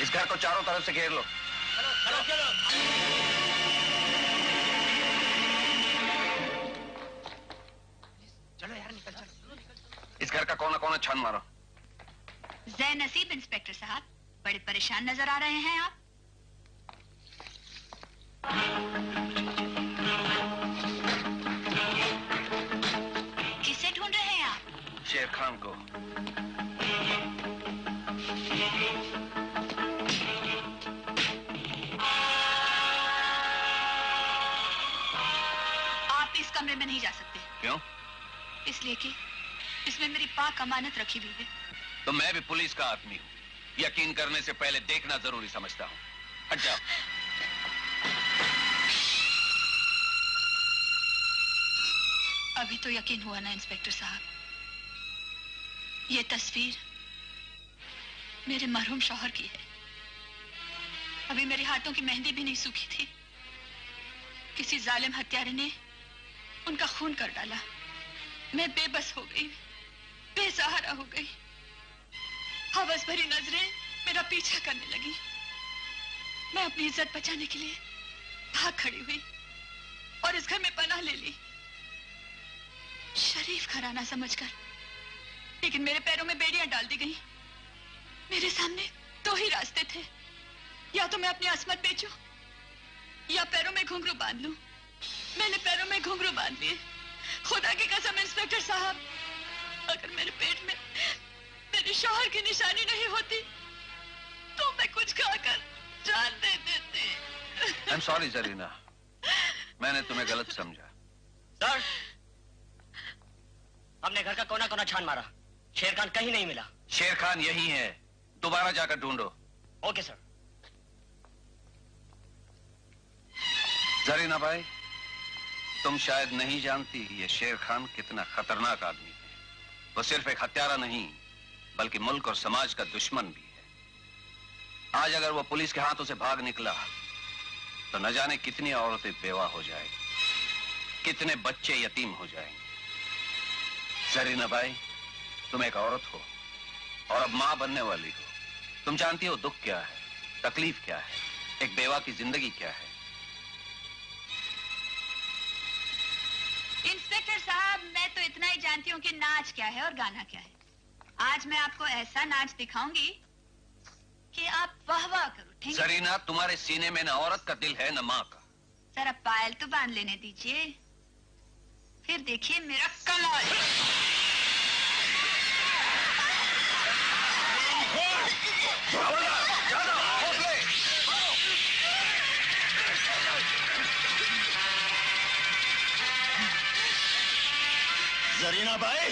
इस घर को चारों तरफ से घेर लो। चलो चलो चलो यार, निकल चलो। इस घर का कोना कोना छान मारो। जै नसीब इंस्पेक्टर साहब, बड़े परेशान नजर आ रहे हैं आप। किसे ढूंढ रहे हैं आप? शेर खान को। आप इस कमरे में नहीं जा सकते। क्यों? इसलिए कि इसमें मेरी पाक अमानत रखी हुई है। तो मैं भी पुलिस का आदमी हूँ, यकीन करने से पहले देखना जरूरी समझता हूँ। हट जाओ। अभी तो यकीन हुआ ना इंस्पेक्टर साहब। ये तस्वीर मेरे मरहूम शौहर की है। अभी मेरे हाथों की मेहंदी भी नहीं सूखी थी, किसी जालिम हत्यारे ने उनका खून कर डाला। मैं बेबस हो गई, बेसहारा हो गई। हवस भरी नजरें मेरा पीछा करने लगी। मैं अपनी इज्जत बचाने के लिए भाग खड़ी हुई और इस घर में पनाह ले ली, शरीफ घराना समझकर। लेकिन मेरे पैरों में बेड़ियां डाल दी गई। मेरे सामने दो ही रास्ते थे, या तो मैं अपनी असमत बेचूं या पैरों में घुंघरू बांध लूं। मैंने पैरों में घुंघरू बांध लिए। खुदा की कसम इंस्पेक्टर साहब, अगर मेरे पेट में मेरे शौहर की निशानी नहीं होती तो मैं कुछ खाकर जान दे देती। आई एम सॉरी जरीना, मैंने तुम्हें गलत समझा। सर, हमने घर का कोना कोना छान मारा, शेर खान कहीं नहीं मिला। शेर खान यही है, दोबारा जाकर ढूंढो। Okay sir. जरीना भाई, तुम शायद नहीं जानती ये शेर खान कितना खतरनाक आदमी है। वो सिर्फ एक हत्यारा नहीं, बल्कि मुल्क और समाज का दुश्मन भी है। आज अगर वो पुलिस के हाथों से भाग निकला तो न जाने कितनी औरतें बेवा हो जाएंगी, कितने बच्चे यतीम हो जाएंगे। जरीना भाई, तुम एक औरत हो और अब मां बनने वाली हो। तुम जानती हो दुख क्या है, तकलीफ क्या है, एक बेवा की जिंदगी क्या है। इंस्पेक्टर साहब, मैं तो इतना ही जानती हूँ कि नाच क्या है और गाना क्या है। आज मैं आपको ऐसा नाच दिखाऊंगी कि आप वाह वाह कर उठेंगे। जरीना, तुम्हारे सीने में न औरत का दिल है न माँ का। जरा पायल तो बांध लेने दीजिए, फिर देखिए मेरा कलाल। जरीना भाई,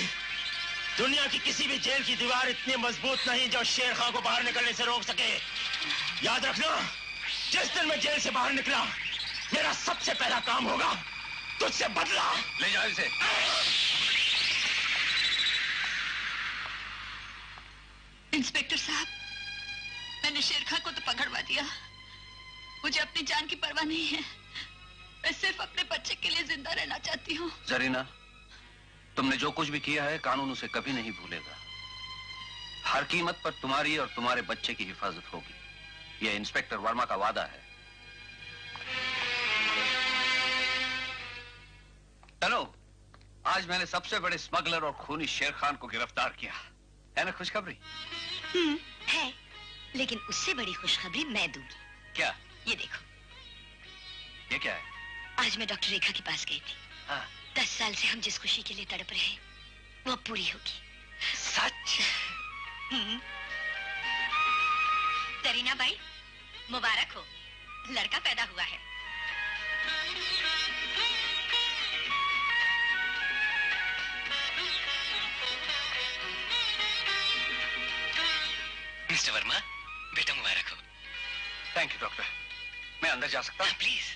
दुनिया की किसी भी जेल की दीवार इतनी मजबूत नहीं जो शेर खान को बाहर निकलने से रोक सके। याद रखना, जिस दिन मैं जेल से बाहर निकला, मेरा सबसे पहला काम होगा तुझसे बदला। ले जाओ इसे। इंस्पेक्टर साहब, मैंने शेर खान को तो पकड़वा दिया। मुझे अपनी जान की परवाह नहीं है। मैं सिर्फ अपने बच्चे के लिए जिंदा रहना चाहती हूँ। जरीना, तुमने जो कुछ भी किया है कानून उसे कभी नहीं भूलेगा। हर कीमत पर तुम्हारी और तुम्हारे बच्चे की हिफाजत होगी, यह इंस्पेक्टर वर्मा का वादा है। चलो, आज मैंने सबसे बड़े स्मगलर और खूनी शेर खान को गिरफ्तार किया है ना। खुशखबरी है, लेकिन उससे बड़ी खुशखबरी मैं दूंगी। क्या? ये देखो। ये क्या है? आज मैं डॉक्टर रेखा के पास गई थी। हाँ। 10 साल से हम जिस खुशी के लिए तड़प रहे हैं वो अब पूरी होगी। सच? जरीना भाई, मुबारक हो, लड़का पैदा हुआ है। मिस्टर वर्मा, बेटा मुबारक हो। Thank you doctor. मैं अंदर जा सकता हूँ? प्लीज।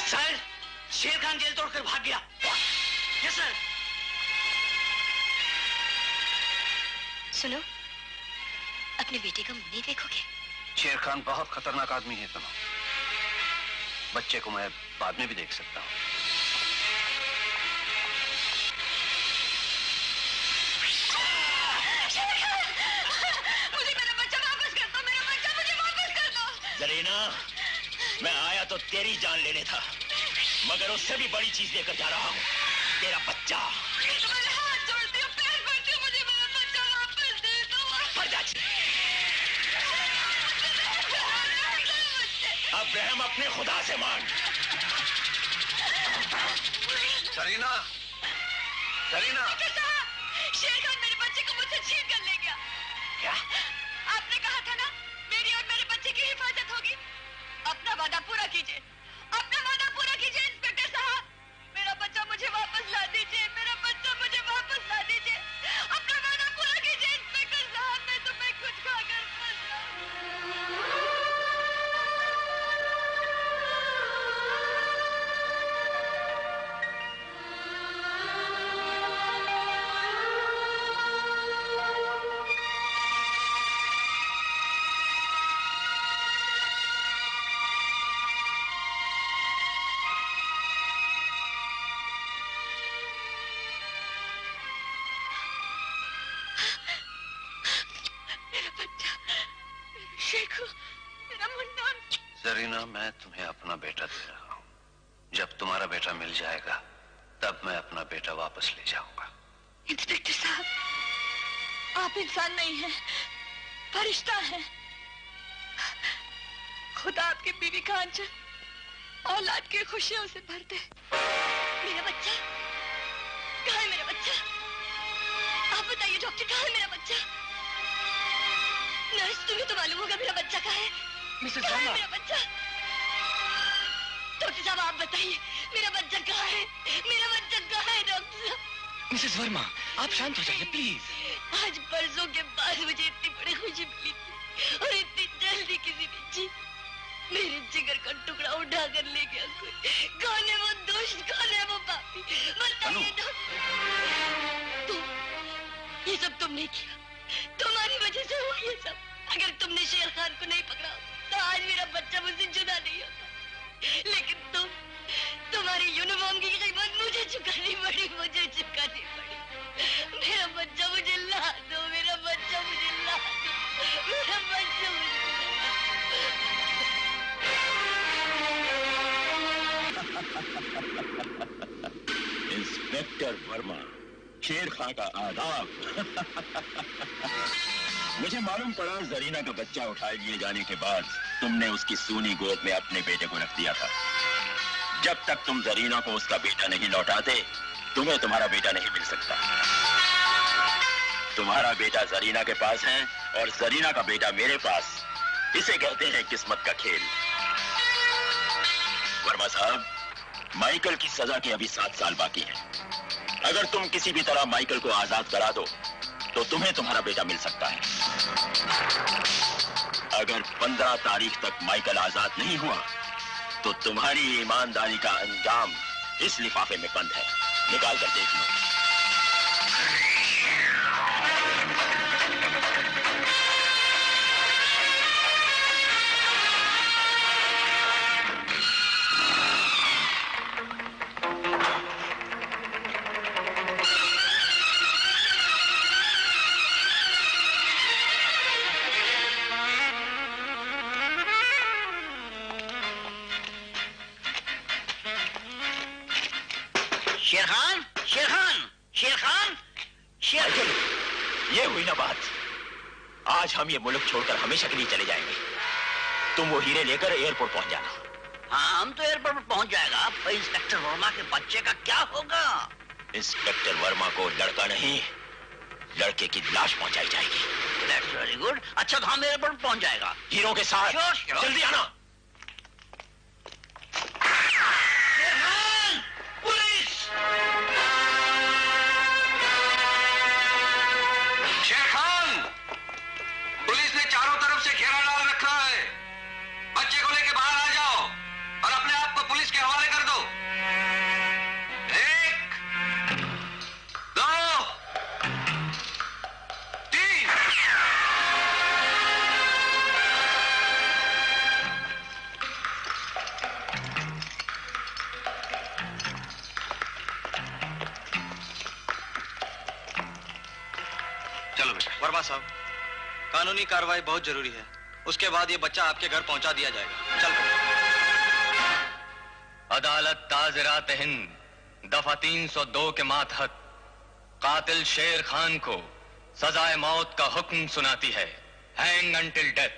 सर, शेर खान जेल तोड़कर भाग गया। Yes sir. सुनो, अपने बेटे का मुंह नहीं देखोगे? शेर खान बहुत खतरनाक आदमी है तनो। बच्चे को मैं बाद में भी देख सकता हूँ। जरीना, मैं आया तो तेरी जान लेने था, मगर उससे भी बड़ी चीज लेकर जा रहा हूँ, तेरा बच्चा। तुम्हारे हाथ जोड़ती हूँ, पैर पड़ती हूँ, मुझे मेरा बच्चा वापस दे दो। अब रहम अपने खुदा से मांग। जरीना, जरीना। शेर खान मेरे बच्चे को मुझसे छीन कर ले गया। क्या? आपने कहा था ना मेरी और मेरे बच्चे की हिफाजत होगी। अपना वादा पूरा कीजिए, अपना वादा पूरा कीजिए इंस्पेक्टर साहब। मेरा बच्चा मुझे वापस ला दीजिए, मेरा बच्चा मुझे वापस ला दीजिए। अपना वादा पूरा कीजिए इंस्पेक्टर साहब, मैं तुम्हें कुछ खाकर मर जाऊं। जरीना, मैं तुम्हें अपना बेटा दे रहा हूँ। जब तुम्हारा बेटा मिल जाएगा तब मैं अपना बेटा वापस ले जाऊंगा। इंस्पेक्टर साहब, आप इंसान नहीं हैं, फरिश्ता हैं। खुदा आपकी बीवी का आंचल औलाद की खुशियों से भर दे। मेरा बच्चा कहाँ है? मेरा बच्चा आप बताइए डॉक्टर, कहाँ है मेरा बच्चा? नर्स, तुम्हें तो मालूम होगा मेरा बच्चा कहाँ है? मिसेस कहाँ है वर्मा। मेरा बच्चा? डॉक्टर साहब आप बताइए मेरा बच्चा कहाँ है? मेरा बच्चा कहाँ है डॉक्टर साहब? मिसेस वर्मा, आप शांत हो जाइए प्लीज। आज परसों के बाद मुझे इतनी बड़ी खुशी मिली थी और इतनी जल्दी किसी ने जी मेरे जिगर का टुकड़ा उठा कर ले गया कोई। कौन है वो दुष्ट, कौन है वो पापी? बताइए डॉक्टर। तुम, ये सब तुमने किया, तुम्हारी वजह से हुआ ये सब। अगर तुमने शेर खान को नहीं पकड़ा तो आज मेरा बच्चा मुझसे जुदा नहीं होता। लेकिन तुम्हारी यूनिफॉर्म की कीमत मुझे चुकानी पड़ी, मुझे चुकानी पड़ी। मेरा बच्चा मुझे ला दो, मेरा बच्चा मुझे ला दो, मेरा बच्चा मुझे इंस्पेक्टर वर्मा, शेर खां का आदाब। मुझे मालूम पड़ा जरीना का बच्चा उठाए लिए जाने के बाद तुमने उसकी सूनी गोद में अपने बेटे को रख दिया था। जब तक तुम जरीना को उसका बेटा नहीं लौटाते, तुम्हें तुम्हारा बेटा नहीं मिल सकता। तुम्हारा बेटा जरीना के पास है और जरीना का बेटा मेरे पास। इसे कहते हैं किस्मत का खेल। वर्मा साहब, माइकल की सजा के अभी 7 साल बाकी हैं। अगर तुम किसी भी तरह माइकल को आजाद करा दो तो तुम्हें तुम्हारा बेटा मिल सकता है। अगर 15 तारीख तक माइकल आजाद नहीं हुआ तो तुम्हारी ईमानदारी का अंजाम इस लिफाफे में बंद है। निकाल कर देख लो। शेर खान, शेर खान, शेर खान, शेर। ये हुई ना बात। आज हम ये मुल्क छोड़कर हमेशा के लिए चले जाएंगे। तुम वो हीरे लेकर एयरपोर्ट पहुंच जाना। हाँ, हम तो एयरपोर्ट पर पहुंच जाएगा। पर इंस्पेक्टर वर्मा के बच्चे का क्या होगा? इंस्पेक्टर वर्मा को लड़का नहीं, लड़के की लाश पहुंचाई जाएगी। That's very good. अच्छा, तो हम एयरपोर्ट पहुंच जाएगा। हीरों के साथ। Sure, sure. जल्दी आना। शेर खान, पुलिस ने चारों तरफ से घेरा डाल रखा है। बच्चे को लेके बाहर आ जाओ और अपने आप को पुलिस के हवाले कर दो। 1, 2, 3। चलो बेटा। वर्मा साहब, कानूनी कार्रवाई बहुत जरूरी है। उसके बाद ये बच्चा आपके घर पहुंचा दिया जाएगा। चल बेटा। अदालत ताज़िरात हिंद दफा 302 के मातहत कातिल शेर खान को सजाए मौत का हुक्म सुनाती है। Hang until death.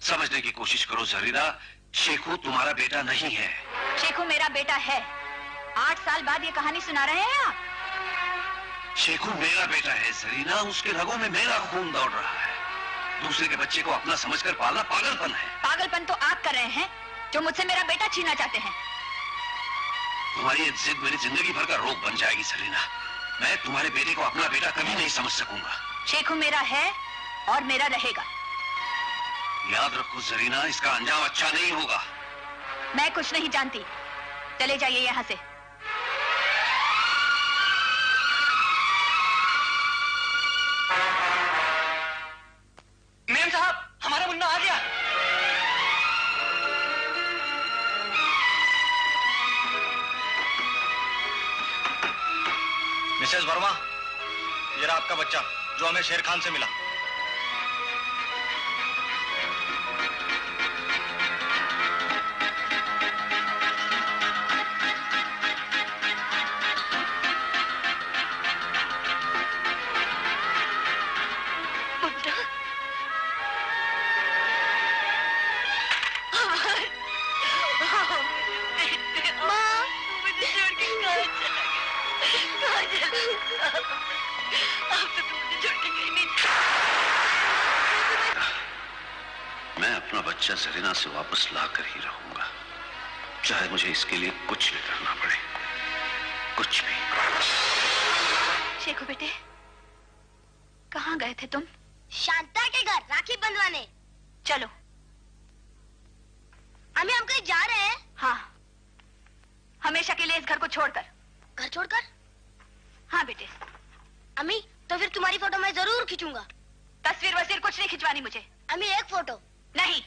समझने की कोशिश करो जरीना, शेखू तुम्हारा बेटा नहीं है। शेखू मेरा बेटा है। 8 साल बाद ये कहानी सुना रहे हैं आप? शेखू मेरा बेटा है जरीना, उसके रगों में मेरा खून दौड़ रहा है। दूसरे के बच्चे को अपना समझकर पालना पागलपन है। पागलपन तो आप कर रहे हैं जो मुझसे मेरा बेटा छीनना चाहते हैं। तुम्हारी ये जिद मेरी जिंदगी भर का रोग बन जाएगी जरीना। मैं तुम्हारे बेटे को अपना बेटा कभी नहीं समझ सकूंगा। शेखू मेरा है और मेरा रहेगा। याद रखो जरीना, इसका अंजाम अच्छा नहीं होगा। मैं कुछ नहीं जानती, चले जाइए यहाँ से। मेम साहब, हमारा मुन्ना आ गया। मिसेस वर्मा, ये रहा आपका बच्चा जो हमें शेर खान से मिला। मैं अपना बच्चा जरीना से वापस लाकर ही रहूंगा, चाहे मुझे इसके लिए कुछ भी करना पड़े, कुछ भी। शेखू बेटे, कहाँ गए थे तुम? शांता के घर राखी बंधवाने। चलो। अम्मी, हम कहीं जा रहे हैं? हाँ, हमेशा के लिए इस घर को छोड़कर। घर छोड़कर? हाँ बेटे। अम्मी, तो फिर तुम्हारी फोटो मैं जरूर खींचूंगा। तस्वीर वस्वीर कुछ नहीं खिंचवानी मुझे। अम्मी, एक फोटो। नहीं।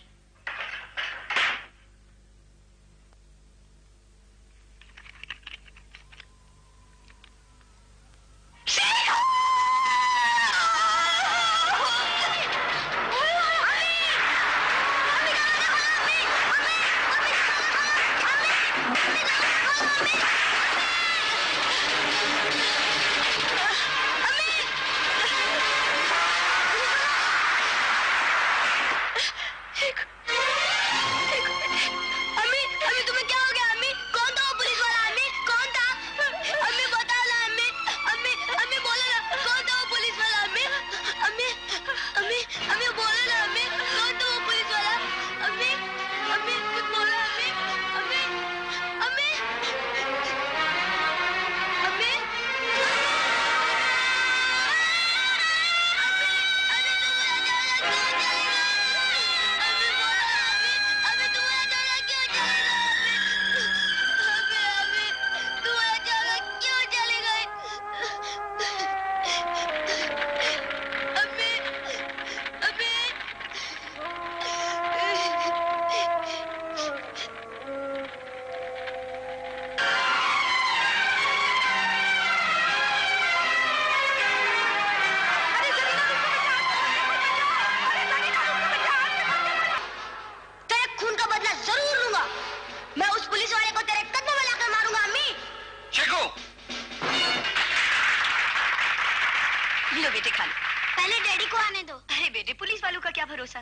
पहले डैडी को आने दो। अरे बेटे, पुलिस वालों का क्या भरोसा।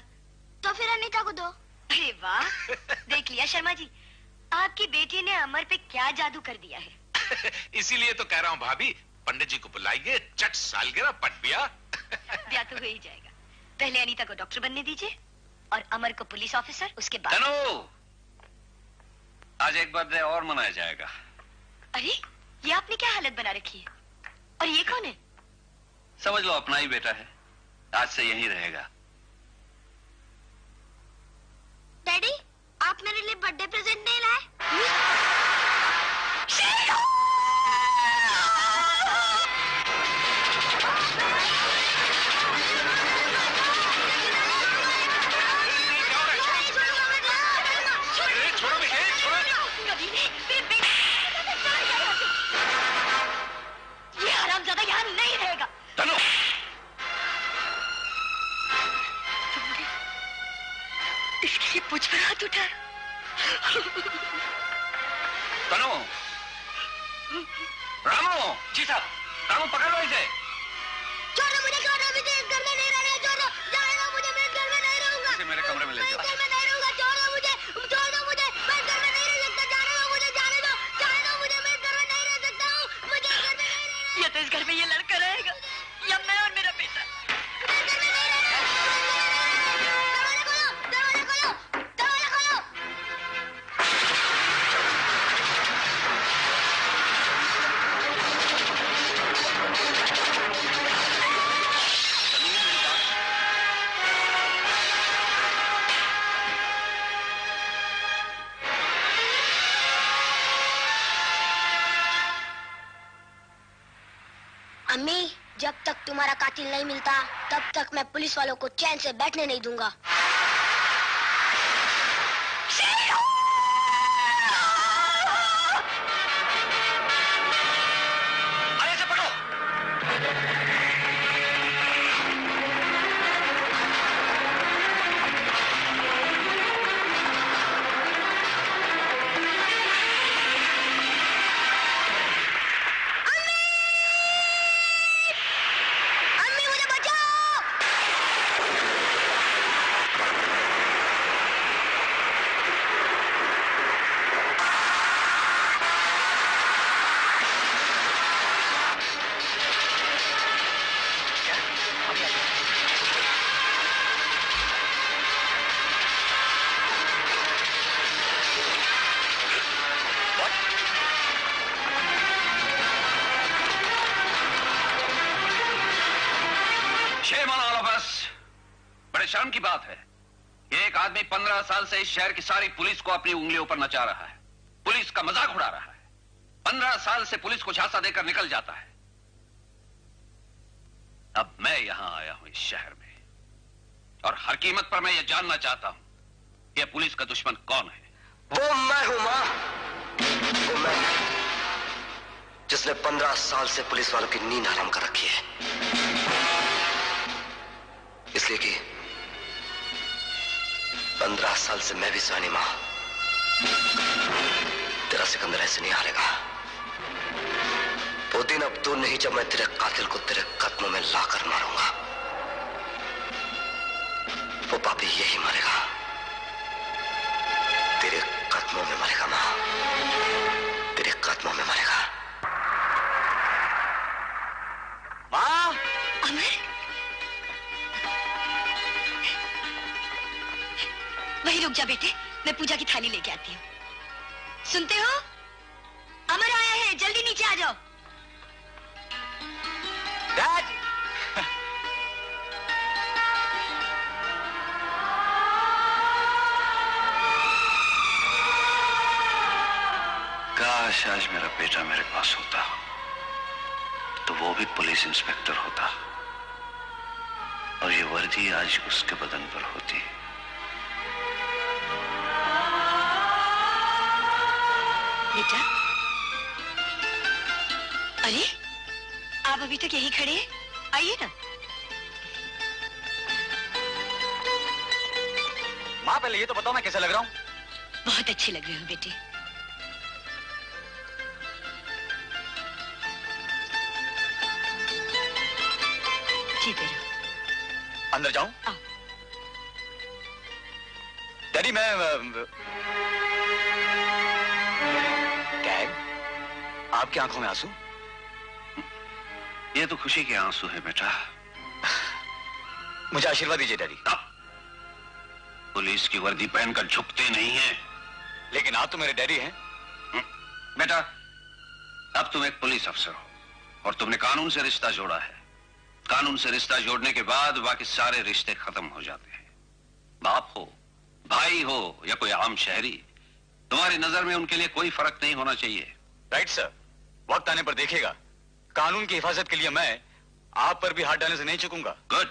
तो फिर अनीता को दो। अरे वाह, देख लिया शर्मा जी, आपकी बेटी ने अमर पे क्या जादू कर दिया है। इसीलिए तो कह रहा हूँ भाभी, पंडित जी को बुलाइए, चट सालगिरह पट ब्याह। ब्याह तो हो ही जाएगा। पहले अनीता को डॉक्टर बनने दीजिए और अमर को पुलिस ऑफिसर, उसके बाद। तनु, आज एक बर्थडे और मनाया जाएगा। अरे ये आपने क्या हालत बना रखी है? और ये कौन है? समझ लो अपना ही बेटा है, आज से यहीं रहेगा। डैडी, आप मेरे लिए बर्थडे प्रेजेंट नहीं लाए? ये हरामजादा यहाँ नहीं रहेगा। तनु! इसके लिए मुझ पर हाथ उठा। तनु! रामू! जी साहब। रामू पकड़ लो इसे। छोड़ो मुझे, छोड़ो मुझे, इस घर में नहीं रहना, छोड़ो, जाने दो मुझे, मैं इस घर में नहीं रहूंगा। इसे मेरे कमरे में ले जाओ। मैं इस घर में नहीं रहूंगा, छोड़ो मुझे, मैं इस घर में नहीं रह सकता, जाने दो मुझे, जाने दो मुझे, मैं इस घर में नहीं रह सकता हूँ, मुझे इस घर में नहीं रहना। या तो इस घर में ये लड़का रहेगा, या मैं और मेरा बेटा। मुझे इस घर में नहीं रहना। दरवाजा खोलो, दरवाजा खोलो, दरवाजा खोलो। अम्मी, जब तक तुम्हारा कातिल नहीं मिलता तब तक मैं पुलिस वालों को चैन से बैठने नहीं दूंगा। अरे से पकड़ो। अम्मी मुझे बचाओ! Shame on all of us. बड़े शर्म की बात है, ये एक आदमी 15 साल से इस शहर की सारी पुलिस को अपनी उंगलियों पर नचा रहा है, पुलिस का मजाक उड़ा रहा है। 15 साल से पुलिस को झांसा देकर निकल जाता है। अब मैं यहां आया हूं इस शहर में, और हर कीमत पर मैं ये जानना चाहता हूं, ये पुलिस का दुश्मन कौन है? वो मैं हूं मां, वो मैं जिसने 15 साल से पुलिस वालों की नींद हराम कर रखी है। इसलिए कि 15 साल से मैं भी सहनी मां, तेरा सिकंदर ऐसे नहीं हारेगा। वो दिन अब दूर नहीं जब मैं तेरे कातिल को तेरे कदमों में लाकर मारूंगा। वो पापी यही मरेगा, तेरे कदमों में मरेगा मां, तेरे कदमों में मरेगा। मां! अमर, वहीं रुक जा बेटे, मैं पूजा की थाली लेके आती हूँ। सुनते हो? अमर आया है, जल्दी नीचे आ जाओ। डैड! काश आज मेरा बेटा मेरे पास होता तो वो भी पुलिस इंस्पेक्टर होता, और ये वर्दी आज उसके बदन पर होती। बेटा, अरे आप अभी तक यहीं खड़े हैं, आइए ना। माँ पहले ये तो बताओ मैं कैसा लग रहा हूँ? बहुत अच्छे लग रहे हो बेटे। जीते रहो। अंदर जाऊं? आओ। डैडी मैं डैड, आपकी आंखों में आंसू? ये तो खुशी के आंसू है बेटा। मुझे आशीर्वाद दीजिए डैडी। पुलिस की वर्दी पहनकर झुकते नहीं हैं, लेकिन आप तो मेरे डैडी हैं। बेटा, अब तुम एक पुलिस अफसर हो और तुमने कानून से रिश्ता जोड़ा है। कानून से रिश्ता जोड़ने के बाद बाकी सारे रिश्ते खत्म हो जाते हैं। बाप हो, भाई हो या कोई आम शहरी, तुम्हारी नजर में उनके लिए कोई फर्क नहीं होना चाहिए। राइट सर, वक्त आने पर देखिएगा। कानून की हिफाजत के लिए मैं आप पर भी हाथ डालने से नहीं चूकूंगा। गुड,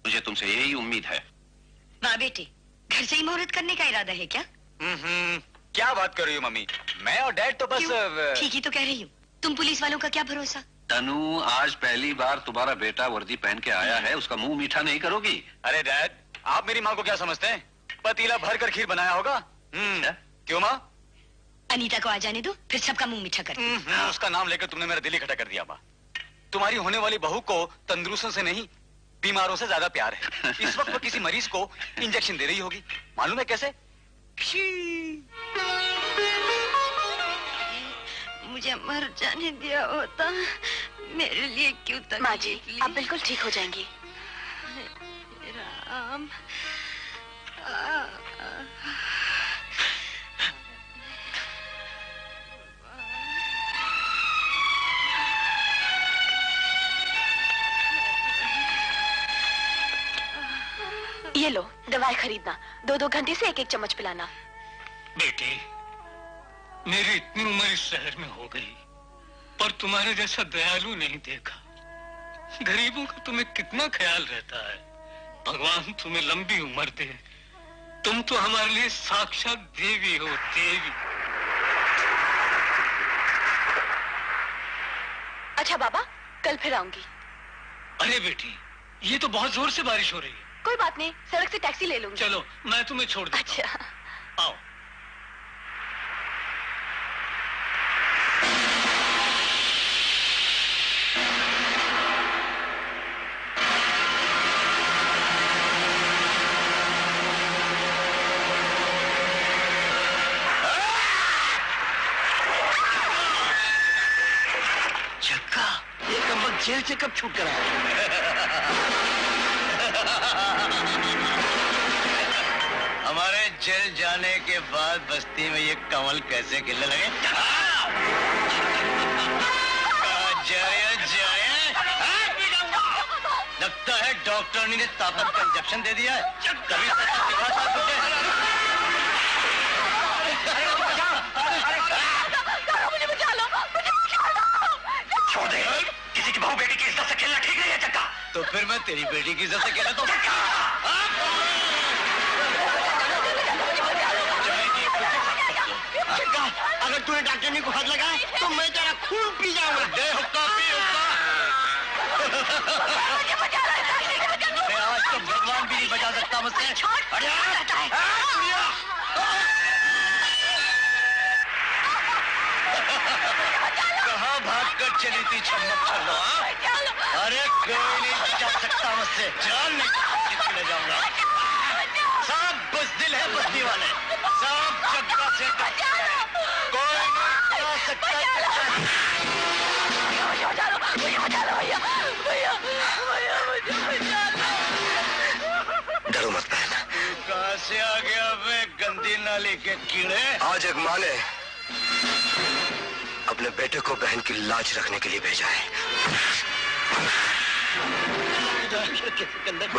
मुझे तुमसे यही उम्मीद है। वाह बेटी, घर से ही मुहूर्त करने का इरादा है क्या? क्या बात कर रही हो मम्मी? मैं और डैड तो बस ठीक ही तो कह रही हूँ। तुम पुलिस वालों का क्या भरोसा? तनु, आज पहली बार तुम्हारा बेटा वर्दी पहन के आया है, उसका मुंह मीठा नहीं करोगी? अरे डैड, आप मेरी माँ को क्या समझते हैं? पतीला भर कर खीर बनाया होगा। क्यों माँ? अनीता को आ जाने दो, फिर सबका मुंह मीठा कर। उसका नाम लेकर तुमने मेरा दिल ही खटा कर दिया माँ। तुम्हारी होने वाली बहू को तंदुरुस्तों से नहीं, बीमारों से ज्यादा प्यार है। इस वक्त वो किसी मरीज को इंजेक्शन दे रही होगी। मालूम है कैसे? मुझे मर जाने दिया होता, मेरे लिए क्यों तकलीफ? माँ जी, आप बिल्कुल ठीक हो जाएंगी। राम, ये लो, दवाई खरीदना। 2-2 घंटे से 1-1 चम्मच पिलाना। बेटी, मेरी इतनी उम्र इस शहर में हो गई, पर तुम्हारे जैसा दयालु नहीं देखा। गरीबों का तुम्हें कितना ख्याल रहता है। भगवान तुम्हें लंबी उम्र दे। तुम तो हमारे लिए साक्षात देवी हो, देवी। अच्छा बाबा, कल फिर आऊंगी। अरे बेटी, ये तो बहुत जोर से बारिश हो रही है। कोई बात नहीं, सड़क से टैक्सी ले लूंगी। चलो, मैं तुम्हें छोड़ देता हूं। अच्छा, आओ। जेल से कब छूट कर आया? हमारे जेल जाने के बाद बस्ती में ये कमल कैसे खिलने लगे? लगता है डॉक्टर ने ताकत का इंजेक्शन दे दिया है। कभी मुझे बचा लो, मुझे बचा लो। छोड़ दे, किसी की बहू बेटी की इज्जत से खेलना ठीक नहीं है चक्का। तो फिर मैं तेरी बेटी की इज्जत से खेला तो अगर तूने डॉक्टरनी को हाथ लगाए तो मैं तेरा खून पी जाऊंगा। दे हुक्का, पी हुक्का। मैं आज तो भगवान भी नहीं बचा सकता मुझसे। कहाँ भाग कर चली थी छम्मक छल्लो? अरे कोई नहीं बचा सकता मुझसे। जान नहीं ले जाऊंगा। सब बुज़दिल है बस्ती वाले, सब जगह से कोई नहीं जा सकता। डरो मत बहन। कहाँ से आ गया वे गंदी नाली के कीड़े? आज एक माँ ने अपने बेटे को बहन की लाज रखने के लिए भेजा है।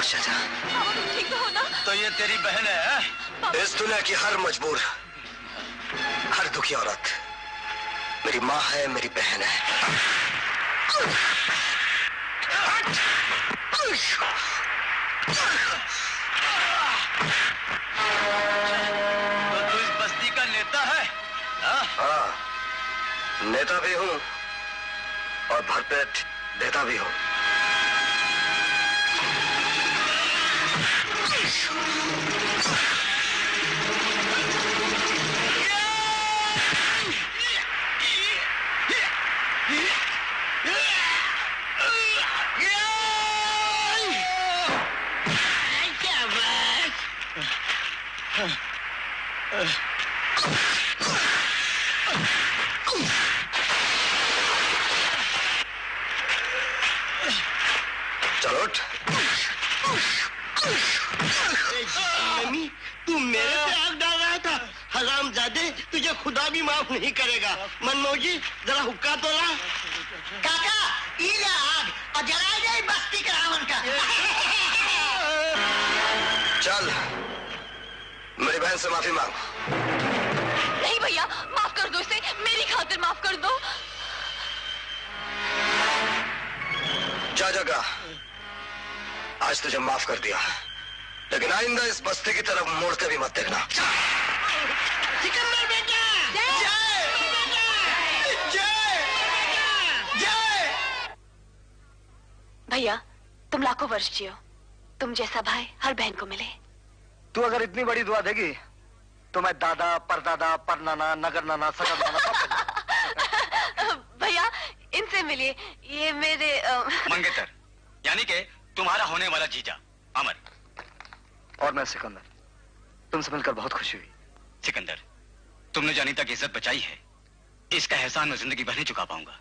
चाचा, ठीक हो ना? तो ये तेरी बहन है? इस दुनिया की हर मजबूर, हर दुखी औरत मेरी माँ है, मेरी बहन है। तो तू इस बस्ती का नेता है? हाँ, नेता भी हूँ और भरपेट देता भी हूँ। चलो उठ। मम्मी, तू मेरे पे आग डाल रहा था। हराम हरामजादे, तुझे खुदा भी माफ नहीं करेगा। मनमोजी जरा हुक्का तो ला। काका ये ले आग और जलाए जाए बस्ती का रावण का। चल मेरी बहन से माफी मांग। नहीं भैया, माफ कर दो इसे, मेरी खातिर माफ कर दो। जा जगह, आज तुझे माफ कर दिया, लेकिन आइंदा इस बस्ती की तरफ मुड़ के भी मत देखना। सिकंदर बेटा जय, जय, जय। भैया तुम लाखों वर्ष जियो, तुम जैसा भाई हर बहन को मिले। तू अगर इतनी बड़ी दुआ देगी तो मैं दादा, परदादा, परनाना, नगर नाना, सगर नाना सब। भैया इनसे मिलिए, ये मेरे मंगेतर, यानी कि तुम्हारा होने वाला जीजा अमर। और मैं सिकंदर, तुमसे मिलकर बहुत खुशी हुई। सिकंदर, तुमने जो अनीता की इज्जत बचाई है, इसका एहसान मैं जिंदगी भर नहीं चुका पाऊंगा।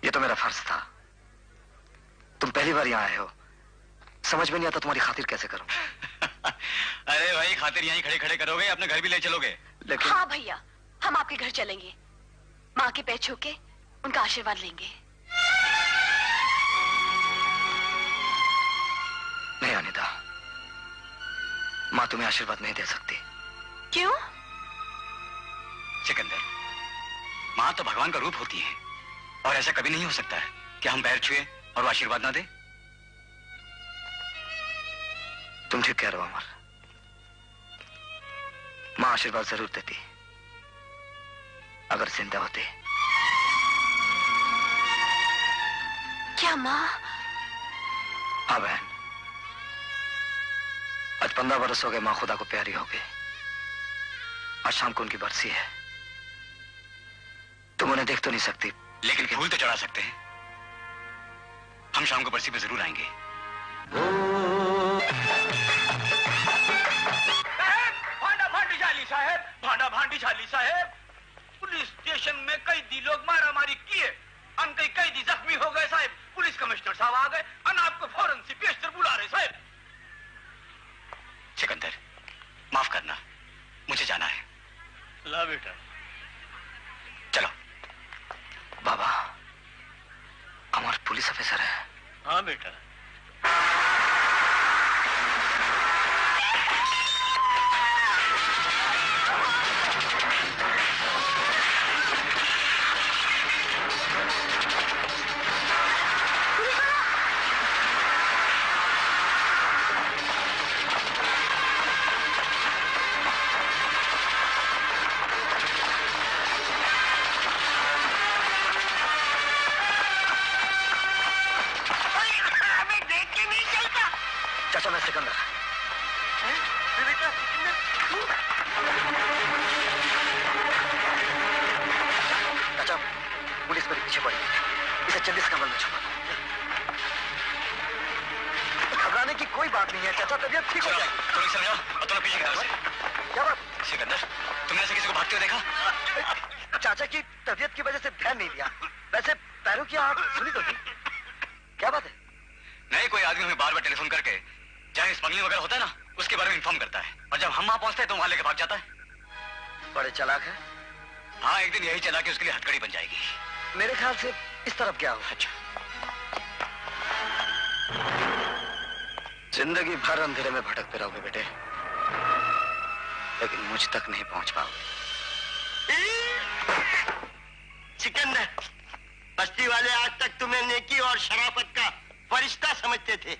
ये तो मेरा फर्ज था। तुम पहली बार यहाँ आए हो, समझ में नहीं आता तुम्हारी खातिर कैसे करूं। अरे भाई, खातिर यहीं खड़े खड़े करोगे, अपने घर भी ले चलोगे? लेकिन हाँ भैया, हम आपके घर चलेंगे, माँ के पैर छू के उनका आशीर्वाद लेंगे। नहीं अनीता, माँ तुम्हें आशीर्वाद नहीं दे सकती। क्यों? सिकंदर, माँ तो भगवान का रूप होती है, और ऐसा कभी नहीं हो सकता है कि हम पैर छुए और वो आशीर्वाद ना दे। तुम ठीक कह रहे हो अमर, माँ आशीर्वाद जरूर देती अगर जिंदा होती। क्या माँ? हाँ बहन, आज 15 बरस हो गए माँ खुदा को प्यारी हो गई। आज शाम को उनकी बरसी है। तुम उन्हें देख तो नहीं सकती, लेकिन फूल तो चढ़ा सकते हैं। हम शाम को बरसी पे जरूर आएंगे। भांडा भांडी झाली साहेब, पुलिस स्टेशन में कैदी लोग मारामारी किए, अन कई कैदी जख्मी हो गए साहब। पुलिस कमिश्नर साहब आ गए, अन आपको फौरन से पेशतर बुला रहे साहब। सिकंदर, माफ करना, मुझे जाना है। ला बेटा, चलो। बाबा, अमर पुलिस ऑफिसर है। हाँ बेटा। चाचा मैं सिकंदर। चाचा पुलिस मेरे पीछे पड़ी, इसे जल्दी से कमरे में छुपा। घबराने की कोई बात नहीं है चाचा, तबीयत ठीक हो जाएगी। तुम समझो और तुम पीछे की क्या बात? सिकंदर, तुमने ऐसे किसी को भागते हुए देखा? चाचा की तबीयत की वजह से ध्यान नहीं दिया, वैसे पैरों की आवाज सुनी तो थी। क्या बात है? नहीं, कोई आदमी हमें बार बार टेलीफोन करके जहाँ स्मगलिंग वगैरह होता है ना, उसके बारे में इन्फॉर्म करता है, और जब हम वहां पहुंचते हैं तो वहां लेके भाग जाता है। बड़े चालाक है। हाँ, एक दिन यही चला के उसके लिए हथकड़ी बन जाएगी। मेरे ख्याल से इस तरफ क्या हो। अच्छा। जिंदगी भर अंधेरे में भटकते रहोगे बेटे, लेकिन मुझ तक नहीं पहुंच पाओगे। सिकंदर, बस्ती वाले आज तक तुम्हें नेकी और शराफत का फरिश्ता समझते थे,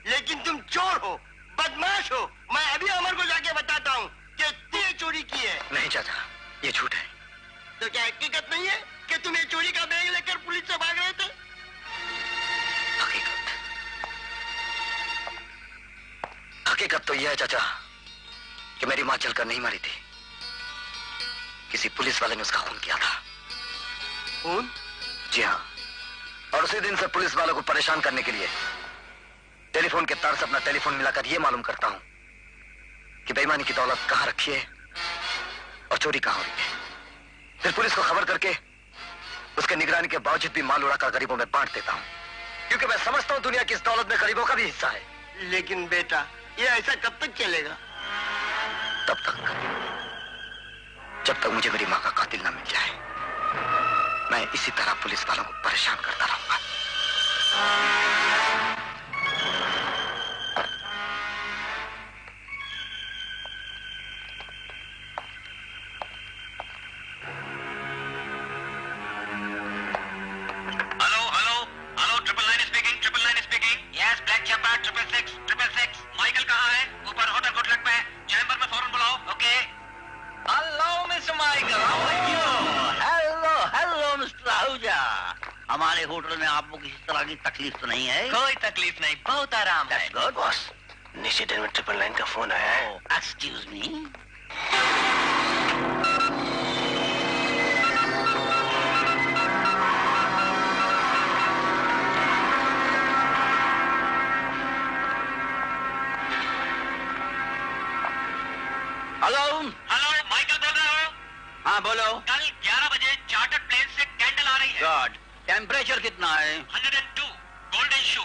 लेकिन तुम चोर हो, बदमाश हो। मैं अभी अमर को जाके बताता हूँ कि तूने चोरी की है। नहीं चाचा, ये झूठ है। तो क्या हकीकत नहीं है कि तुम ये चोरी का बैग लेकर पुलिस से भाग रहे थे? हकीकत तो यह है चाचा कि मेरी मां जलकर नहीं मारी थी, किसी पुलिस वाले ने उसका खून किया था। खून? जी हाँ, और उसी दिन से पुलिस वालों को परेशान करने के लिए टेलीफोन के तार से अपना टेलीफोन मिलाकर यह मालूम करता हूं कि बेईमानी की दौलत कहां रखी है और चोरी कहां हो रही है। फिर पुलिस को खबर करके उसके निगरानी के बावजूद भी माल उड़ाकर गरीबों में बांट देता हूं, क्योंकि मैं समझता हूं दुनिया की इस दौलत में गरीबों का भी हिस्सा है। लेकिन बेटा, ये ऐसा कब तक चलेगा? तब तक जब तक मुझे मेरी माँ का कातिल ना मिल जाए, मैं इसी तरह पुलिस वालों को परेशान करता रहूंगा। हमारे होटल में आपको किसी तरह की तकलीफ तो नहीं है? कोई तकलीफ नहीं, बहुत आराम है। गुड बॉस, नीचे 999 का फोन आया है। Excuse me. Hello hello, Michael बोल रहे हो? हाँ बोलो। कल 11 बजे चार्टर्ड प्लेन से कैंडल आ रही है। गॉड, टेम्परेचर कितना है? 102, गोल्डन शूज।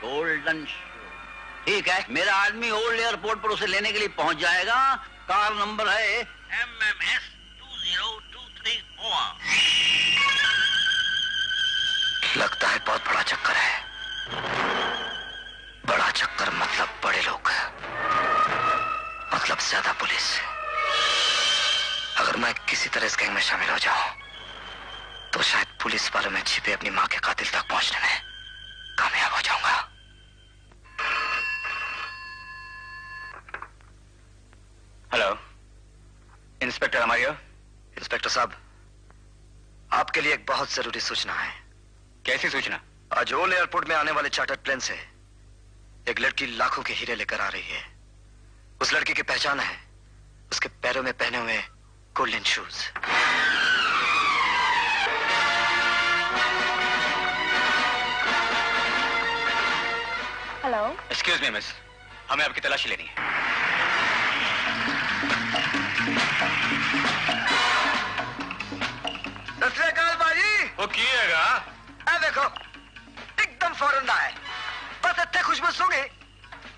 गोल्डन शूज, ठीक है। मेरा आदमी ओल्ड एयरपोर्ट पर उसे लेने के लिए पहुंच जाएगा। कार नंबर है MMS 20234। लगता है बहुत बड़ा चक्कर है। बड़ा चक्कर मतलब बड़े लोग, मतलब ज्यादा पुलिस। अगर मैं किसी तरह इस गैंग में शामिल हो जाऊं तो शायद पुलिस वालों में छिपे अपनी मां के कातिल तक पहुंचने में कामयाब हो जाऊंगा। Hello, inspector अमारियो। इंस्पेक्टर साहब, आपके लिए एक बहुत जरूरी सूचना है। कैसी सूचना? आज ओल एयरपोर्ट में आने वाले चार्टर्ड प्लेन से एक लड़की लाखों के हीरे लेकर आ रही है। उस लड़की की पहचान है उसके पैरों में पहने हुए golden shoes. Hello, excuse me miss, हमें आपकी तलाशी लेनी है। सत श्री अकाल बाजी। वो किएगा? देखो, एकदम फौरन है, बस इतने खुशबू सूंघी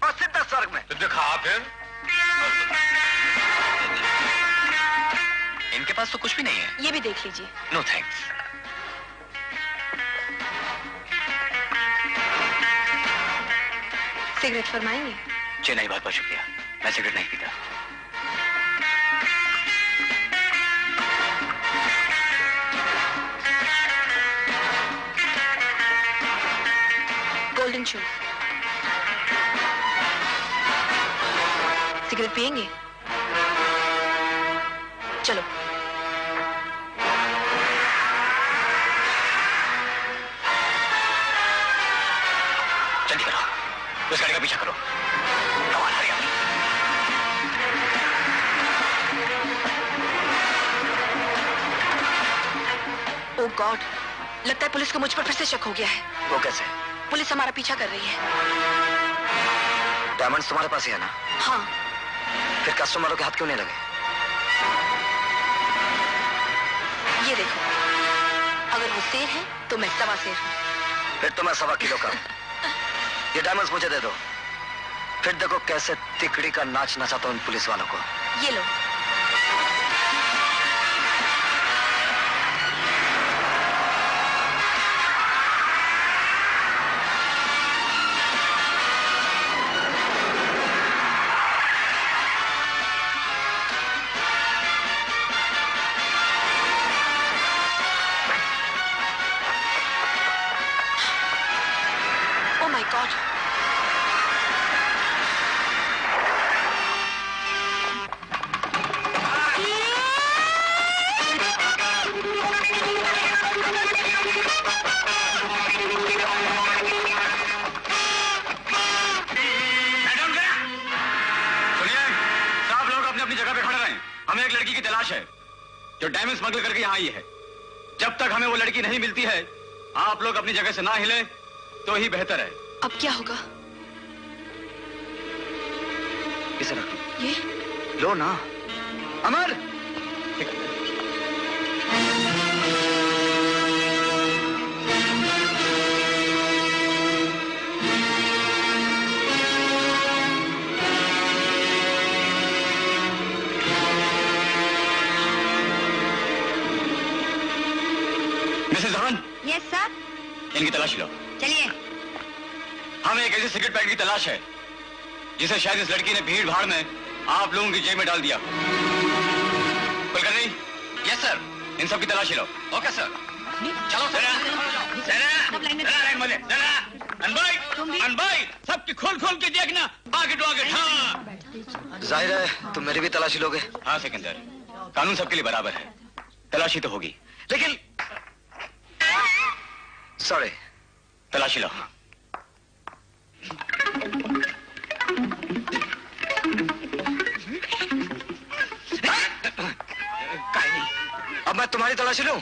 और सीधा स्वर्ग में। तो दिखा फिर। इनके पास तो कुछ भी नहीं है। ये भी देख लीजिए। No thanks. सिगरेट फरमाएंगे? जी नहीं, बहुत बहुत शुक्रिया, मैं सिगरेट नहीं पीता। Golden shoes. सिगरेट पिएंगे? चलो। जल्दी करो, उस गाड़ी का पीछा करो। Come on, hurry up. Oh God, लगता है पुलिस को मुझ पर फिर से शक हो गया है। वो कैसे? पुलिस हमारा पीछा कर रही है। डायमंड्स तुम्हारे पास ही है ना? हाँ। फिर कस्टमरों के हाथ क्यों नहीं लगे? ये देखो, अगर वो शेर है तो मैं सवा शेर हूँ। फिर तो मैं 1.25 किलो का। ये डायमंड्स मुझे दे दो, फिर देखो कैसे तिकड़ी का नाच नचाता हूँ इन पुलिस वालों को। ये लो। Oh my God! हमें एक लड़की की तलाश है जो डायमंड स्मगल करके यहाँ आई है। जब तक हमें वो लड़की नहीं मिलती है, आप लोग अपनी जगह से ना हिले तो ही बेहतर है। अब क्या होगा? इसे रख लो। ये लो ना। अमर, इनकी तलाशी लो। चलिए। हमें एक ऐसे सिगरेट पैकेट की तलाश है जिसे शायद इस लड़की ने भीड़ भाड़ में आप लोगों की जेब में डाल दिया। कुलकर्णी। Yes sir. इन सब की तलाशी लो। Okay sir. चलो अनभाई सबकी खोल खोल के देखना, आगे तो आगे। हाँ जाहिर है तुम मेरी भी तलाशी लोगे। हाँ सिकंदर, कानून सबके लिए बराबर है, तलाशी तो होगी। लेकिन सॉरी, तलाशी लो। अब मैं तुम्हारी तलाशी लूं?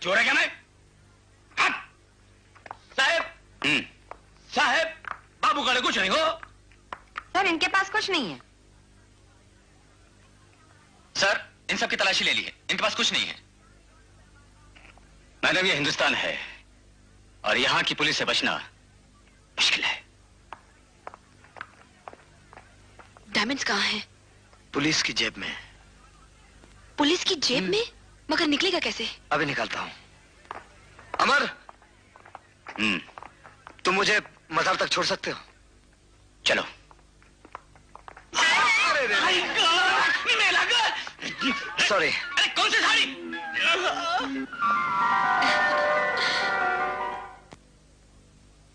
चोर है क्या मैं? साहब साहब, बाबू का कुछ नहीं हो। सर इनके पास कुछ नहीं है। सर इन सब की तलाशी ले ली है, इनके पास कुछ नहीं है। मैडम ये हिंदुस्तान है और यहां की पुलिस से बचना मुश्किल है। डायमंड्स कहाँ हैं? पुलिस की जेब में। पुलिस की जेब में? मगर निकलेगा कैसे? अभी निकालता हूं। अमर, तुम मुझे मजार तक छोड़ सकते हो? चलो। सॉरी। अरे कौन सी साड़ी?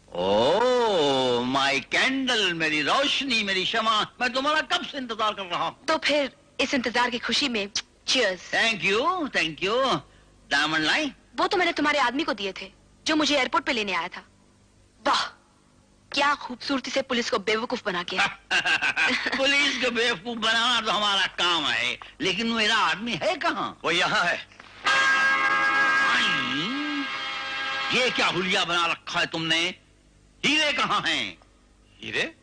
ओह माय कैंडल, मेरी रोशनी, मेरी शमा, मैं तुम्हारा कब से इंतजार कर रहा हूँ। तो फिर इस इंतजार की खुशी में cheers. Thank you thank you. Diamond लाई? वो तो मैंने तुम्हारे आदमी को दिए थे जो मुझे एयरपोर्ट पे लेने आया था। वाह, क्या खूबसूरती से पुलिस को बेवकूफ बना के। पुलिस को बेवकूफ बनाना तो हमारा काम है, लेकिन मेरा आदमी है कहाँ? वो यहाँ है। ये क्या हुलिया बना रखा है तुमने? हीरे कहाँ हैं? हीरे?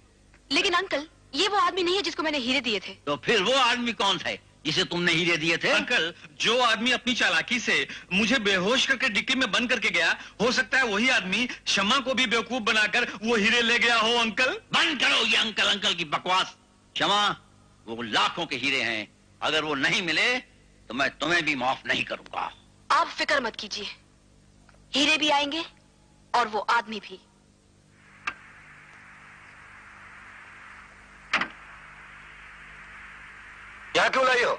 लेकिन अंकल, ये वो आदमी नहीं है जिसको मैंने हीरे दिए थे। तो फिर वो आदमी कौन था जिसे तुमने हीरे दिए थे? अंकल, जो आदमी अपनी चालाकी से मुझे बेहोश करके डिक्की में बंद करके गया, हो सकता है वही आदमी शमा को भी बेवकूफ बनाकर वो हीरे ले गया हो। अंकल बंद करो ये अंकल अंकल की बकवास। शमा, वो लाखों के हीरे हैं, अगर वो नहीं मिले तो मैं तुम्हें भी माफ नहीं करूंगा। आप फिक्र मत कीजिए, हीरे भी आएंगे और वो आदमी भी। यहाँ क्यों लाई हो?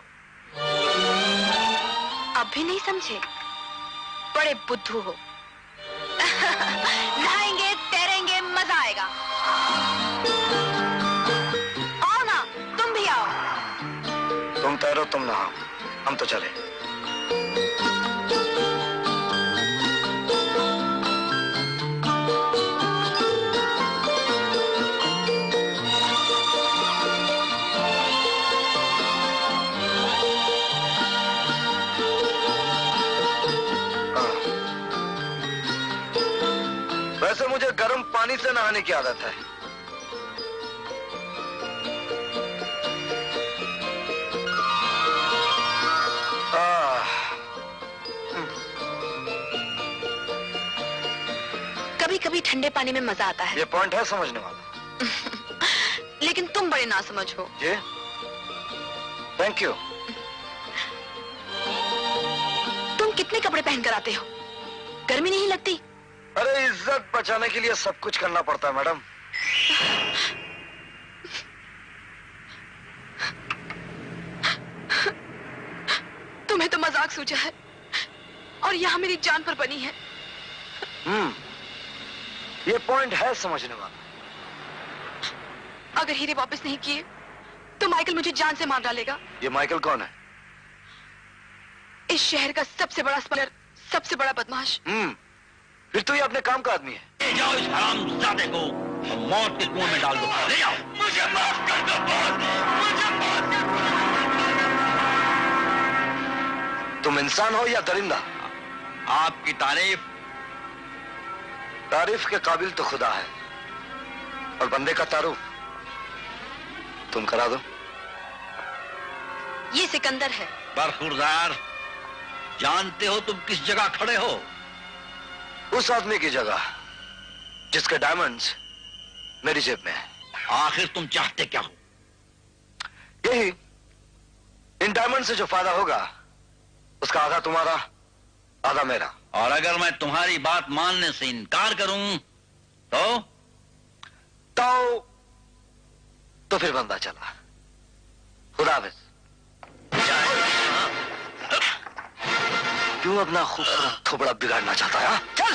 अब भी नहीं समझे? बड़े बुद्धू हो। नहाएंगे, तैरेंगे, मजा आएगा। आओ ना, तुम भी आओ। तुम तैरो, तुम नहाओ, हम तो चले। वैसे मुझे गर्म पानी से नहाने की आदत है। कभी कभी ठंडे पानी में मजा आता है। ये पॉइंट है समझने वाला। लेकिन तुम बड़े नासमझ हो। जी, थैंक यू। तुम कितने कपड़े पहनकर आते हो? गर्मी नहीं लगती? अरे इज्जत बचाने के लिए सब कुछ करना पड़ता है मैडम। तुम्हें तो मजाक सूझा है और यहाँ मेरी जान पर बनी है। ये पॉइंट है समझने वाला। अगर हीरे वापस नहीं किए तो माइकल मुझे जान से मार डालेगा। ये माइकल कौन है? इस शहर का सबसे बड़ा स्मगलर, सबसे बड़ा बदमाश। फिर तो ये अपने काम का आदमी है। ले जाओ इस हरामजादे को और मौत के कुएं में डाल दो। ले जाओ। मुझे माफ कर दो बॉस, मुझे माफ कर दो। तुम इंसान हो या दरिंदा? आपकी तारीफ के काबिल तो खुदा है और बंदे का तारुफ तुम करा दो। ये सिकंदर है। बरखुरदार, जानते हो तुम किस जगह खड़े हो? उस आदमी की जगह जिसके डायमंड्स मेरी जेब में है। आखिर तुम चाहते क्या हो? यही, इन डायमंड से जो फायदा होगा उसका आधा तुम्हारा, आधा मेरा। और अगर मैं तुम्हारी बात मानने से इनकार करूं तो फिर बंदा चला। खुदा हाफिज। क्यों अपना खूबसूरत थोबड़ा बिगाड़ना चाहता है? चल।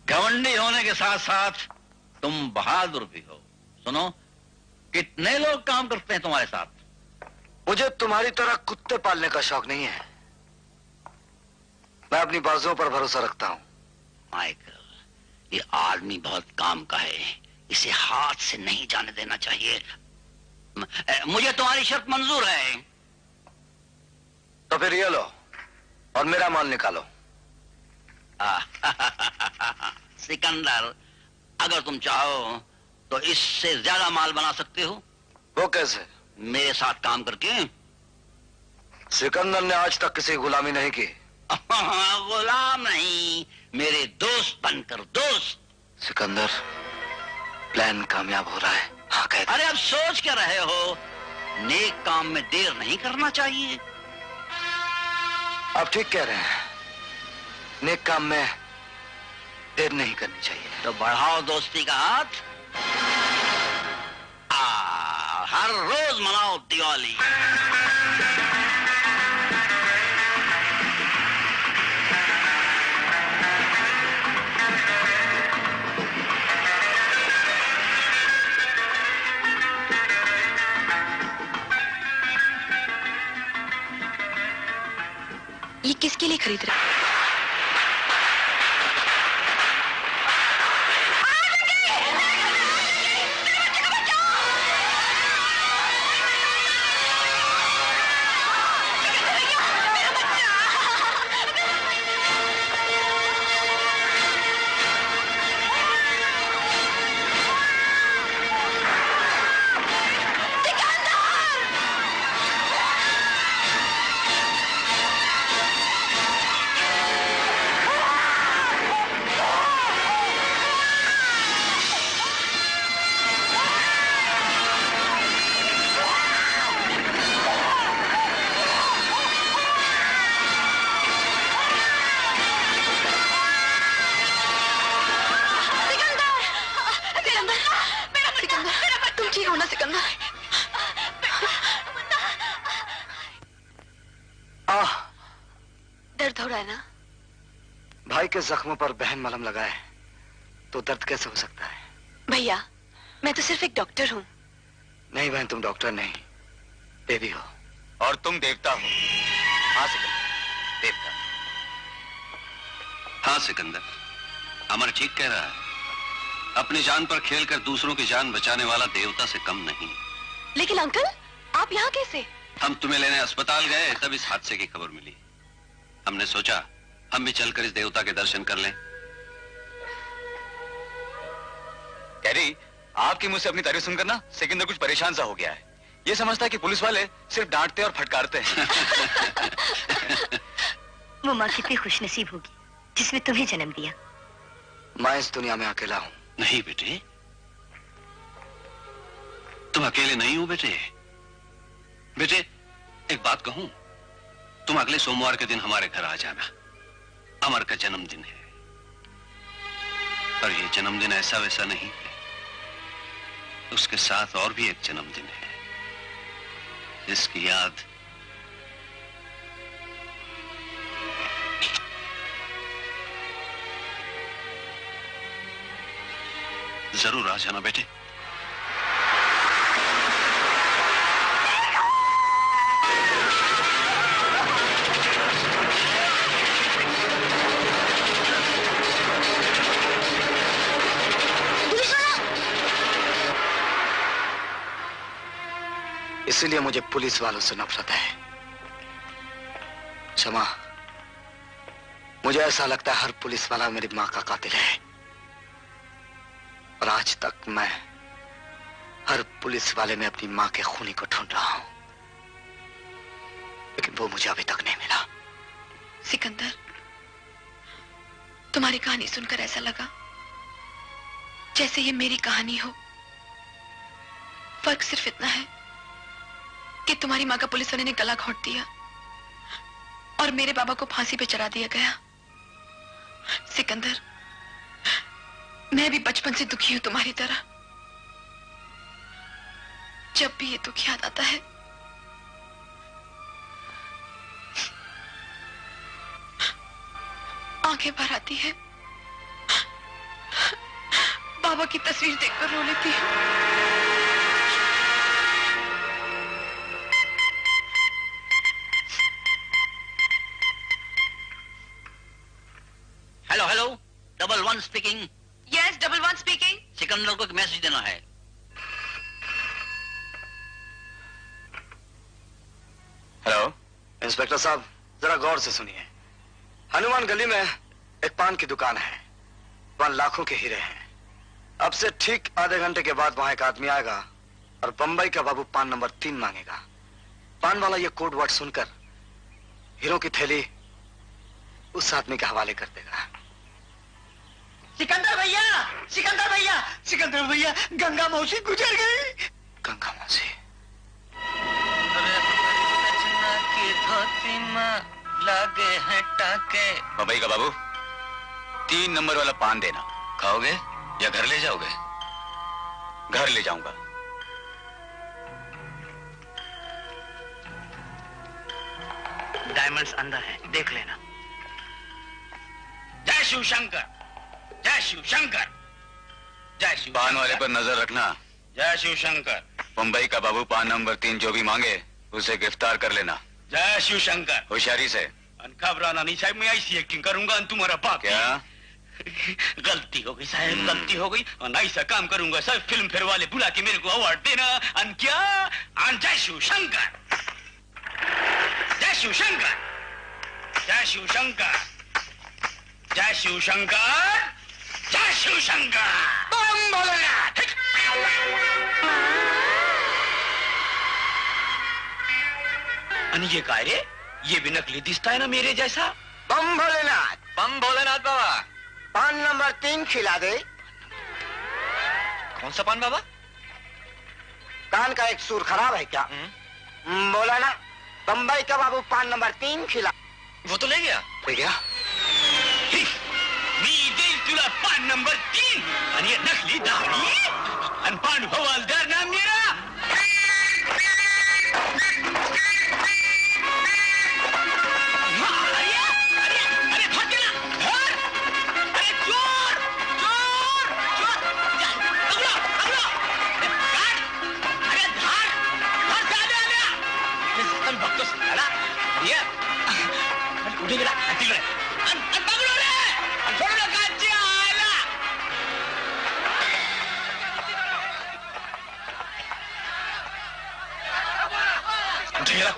घमंडी होने के साथ साथ तुम बहादुर भी हो। सुनो, कितने लोग काम करते हैं तुम्हारे साथ? मुझे तुम्हारी तरह कुत्ते पालने का शौक नहीं है। मैं अपनी बाजुओं पर भरोसा रखता हूं। माइकल, ये आदमी बहुत काम का है, इसे हाथ से नहीं जाने देना चाहिए। मुझे तुम्हारी शर्त मंजूर है। तो फिर ये लो और मेरा माल निकालो। सिकंदर, अगर तुम चाहो तो इससे ज्यादा माल बना सकते हो। वो कैसे? मेरे साथ काम करके। सिकंदर ने आज तक किसी गुलामी नहीं की। गुलाम नहीं, मेरे दोस्त बनकर दोस्त। सिकंदर, प्लान कामयाब हो रहा है। हाँ कह दे। अरे अब सोच क्या रहे हो? नेक काम में देर नहीं करना चाहिए। आप ठीक कह रहे हैं, नेक काम में देर नहीं करनी चाहिए। तो बढ़ाओ दोस्ती का हाथ। हर रोज मनाओ दिवाली। ये किसके लिए खरीद रहे हैं? दर्द हो रहा है ना? भाई के जख्मों पर बहन मलहम लगाए तो दर्द कैसे हो सकता है? भैया, मैं तो सिर्फ एक डॉक्टर हूँ। नहीं बहन, तुम डॉक्टर नहीं, देवी हो। और तुम देवता हो। हाँ सिकंदर, देवता। हाँ सिकंदर, अमर ठीक कह रहा है। अपनी जान पर खेलकर दूसरों की जान बचाने वाला देवता से कम नहीं। लेकिन अंकल, आप यहाँ कैसे? हम तुम्हें लेने अस्पताल गए तब इस हादसे की खबर मिली। हमने सोचा हम भी चलकर इस देवता के दर्शन कर लें। कैरी, आपके मुंह से अपनी तारीफ सुनकर ना सिकंदर कुछ परेशान सा हो गया है। ये समझता है कि पुलिस वाले सिर्फ डांटते और फटकारते हैं। वो माँ कितनी खुशनसीब होगी जिसने तुम्हें जन्म दिया। मैं इस दुनिया में अकेला हूँ। नहीं बेटे, तुम अकेले नहीं हो बेटे। बेटे एक बात कहूं, तुम अगले सोमवार के दिन हमारे घर आ जाना। अमर का जन्मदिन है, पर यह जन्मदिन ऐसा वैसा नहीं है। उसके साथ और भी एक जन्मदिन है जिसकी याद जरूर आ जाना बेटे। इसीलिए मुझे पुलिस वालों से नफरत है। क्षमा, मुझे ऐसा लगता है हर पुलिस वाला मेरी मां का कातिल है। और आज तक मैं हर पुलिस वाले में अपनी मां के खूनी को ढूंढ रहा हूं, लेकिन वो मुझे अभी तक नहीं मिला। सिकंदर, तुम्हारी कहानी सुनकर ऐसा लगा जैसे ये मेरी कहानी हो। फर्क सिर्फ इतना है कि तुम्हारी मां का पुलिस वाले ने गला घोंट दिया और मेरे बाबा को फांसी पे चढ़ा दिया गया। सिकंदर, मैं भी बचपन से दुखी हूं तुम्हारी तरह। जब भी ये दुख याद आता है आंखें भर आती है। बाबा की तस्वीर देखकर रो लेती हूँ। Hello hello, 11 speaking. Yes, 11 speaking. Sikandar को एक मैसेज देना है। हेलो इंस्पेक्टर साहब, जरा गौर से सुनिए। हनुमान गली में एक पान की दुकान है, वहां लाखों के हीरे हैं। अब से ठीक आधे घंटे के बाद वहां एक आदमी आएगा और बंबई का बाबू पान नंबर 3 मांगेगा। पान वाला ये कोड वर्ड सुनकर हीरो की थैली उस आदमी के हवाले कर देगा। सिकंदर भैया, सिकंदर भैया, सिकंदर भैया, गंगा मौसी गुजर गई। गंगा मौसी? की धोती में लगे हैं टाके। बंबई का बाबू, 3 नंबर वाला पान देना। खाओगे या घर ले जाओगे? घर ले जाऊंगा। डायमंड्स अंदर है, देख लेना। जय शिव शंकर, जय शिव शंकर, जय शिव। पान वाले पर नजर रखना। जय शिव शंकर। बंबई का बाबू पान नंबर 3 जो भी मांगे उसे गिरफ्तार कर लेना। जय शिव शंकर। होशियारी से। घबराना नहीं साहब, मैं ऐसी एक्टिंग करूंगा तुम्हारा बाप। क्या? गलती हो गई साहब, गलती हो गई। और ऐसा काम करूंगा साहब, फिल्म फेयर वाले बुला के मेरे को अवार्ड देना। अन क्या? अन जय शिव शंकर, जय शिव शंकर, जय शिव शंकर, जय शिव शंकर, जय शिव शंकर। बम भोलेनाथ। अन ये काय रे? ये भी नकली दिखता है ना मेरे जैसा। बम भोलेनाथ। बम भोलेनाथ बाबा। पान नंबर 3 खिला दे। कौन सा पान बाबा? कान का एक सुर खराब है क्या? बोला ना, बंबई का बाबू पान नंबर 3 खिला। वो तो ले गया। ले गया? मी देईल तुला पान नंबर 3 आणि ये नकली दाढी आणि पांडू हवालदार नाम मेरा।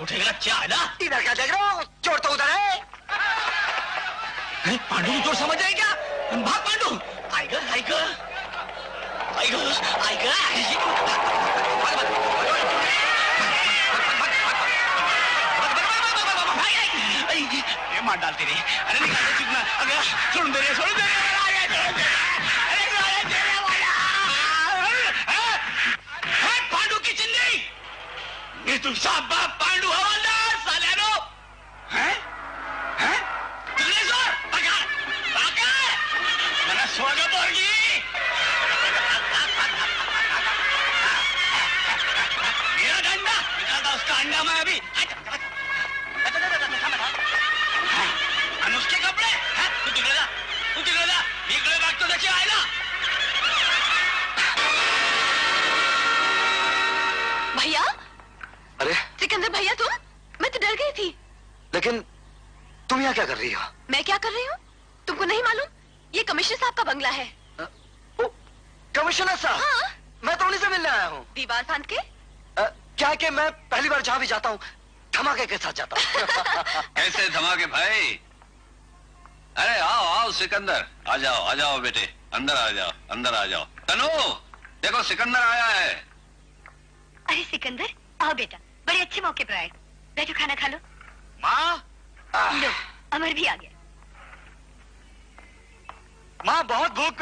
उठेगा क्या है ना? इधर क्या देख रहे हो? चोर तो उधर है। पांडू को चोर समझ जाए क्या? भाग पांडू। आएगा आएगा आएगा आएगा। ये मार डालती रही। अरे निकाल चुकना। अगर छोड़ दे रहे, छोड़ दे रहे। पांडू की चिंदी। ये तुम साहब बाप पांडू हवालदार साल्यानो हैं? हैं? तुझे जोर पकड़ पकड़ मेरा स्वागत होगी। मेरा डंडा निकालता उसका अंडा मैं अभी। अनुष्के कपडे तू तिकडे जा, तू तिकडे जा। मी इकडे बघतो त्याची आयला। भैया? अरे सिकंदर भैया, तुम? मैं तो डर गई थी। लेकिन तुम यहाँ क्या कर रही हो? मैं क्या कर रही हूँ तुमको नहीं मालूम? ये कमिश्नर साहब का बंगला है। कमिश्नर साहब? हाँ। मैं तो उन्हीं से मिलने आया हूँ। दीवार फांद के? क्या कि मैं पहली बार जहाँ भी जाता हूँ धमाके के साथ जाता हूँ। ऐसे धमाके भाई? अरे आओ आओ सिकंदर, आ जाओ बेटे, अंदर आ जाओ, अंदर आ जाओ। तनु देखो सिकंदर आया है। अरे सिकंदर, आओ बेटा, बड़े अच्छे मौके पर आए। बैठो, खाना खा लो। माँ? लो, अमर भी आ गया। माँ बहुत भूख।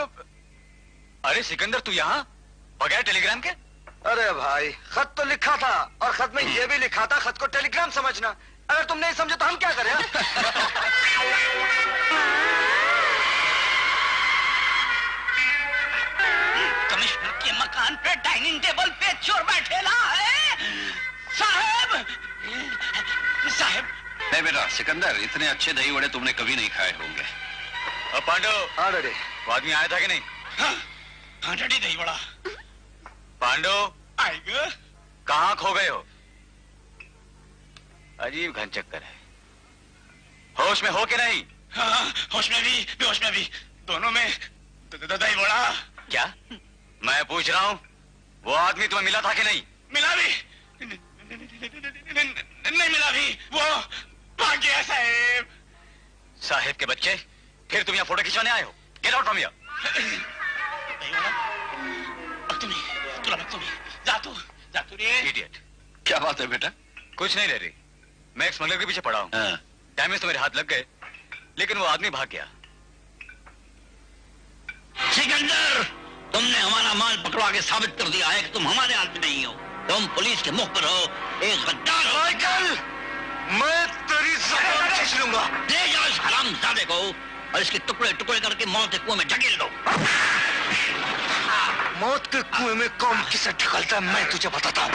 अरे सिकंदर तू यहाँ बगैर टेलीग्राम के? अरे भाई, खत तो लिखा था और खत में ये भी लिखा था खत को टेलीग्राम समझना। अगर तुम नहीं समझे तो हम क्या करें? कमिश्नर के मकान पे डाइनिंग टेबल पे चोर बैठेला है साहब। साहब। नहीं बेटा सिकंदर, इतने अच्छे दही वड़े तुमने कभी नहीं खाए होंगे। अब पांडो। हाँ डैडी। वो आदमी आया था कि नहीं? हाँ डैडी दही बड़ा। पांडो आएगा। कहाँ खो गए हो? अजीब घन चक्कर है। होश में हो कि नहीं? हाँ होश में भी बेहोश में भी, दोनों में दही बड़ा। क्या? मैं पूछ रहा हूँ वो आदमी तुम्हें मिला था कि नहीं? मिला भी नहीं मिला भी, वो भाग गया साहब। साहेब के बच्चे, फिर तुम यहाँ फोटो खिंचवाने आए हो? Get out from here. जा तू रे। इडियट। क्या बात है बेटा? कुछ नहीं ले रही, मैं एक स्मगलर के पीछे पड़ा हूँ। डैमेज तो मेरे हाथ लग गए, लेकिन वो आदमी भाग गया। सिकंदर, तुमने हमारा माल पकड़वा के साबित कर दिया है कि तुम हमारे आदमी नहीं हो, तुम पुलिस के मुख पर हो, एक गद्दार हो। माइकल, मैं तेरी ज़बान खींच लूंगा। ले जाओ इस हरामजादे को और इसके टुकड़े टुकड़े करके मौत के कुएं में ढकेल दो। मौत के कुएं में कौन किसे ढकलता है मैं तुझे बताता हूँ।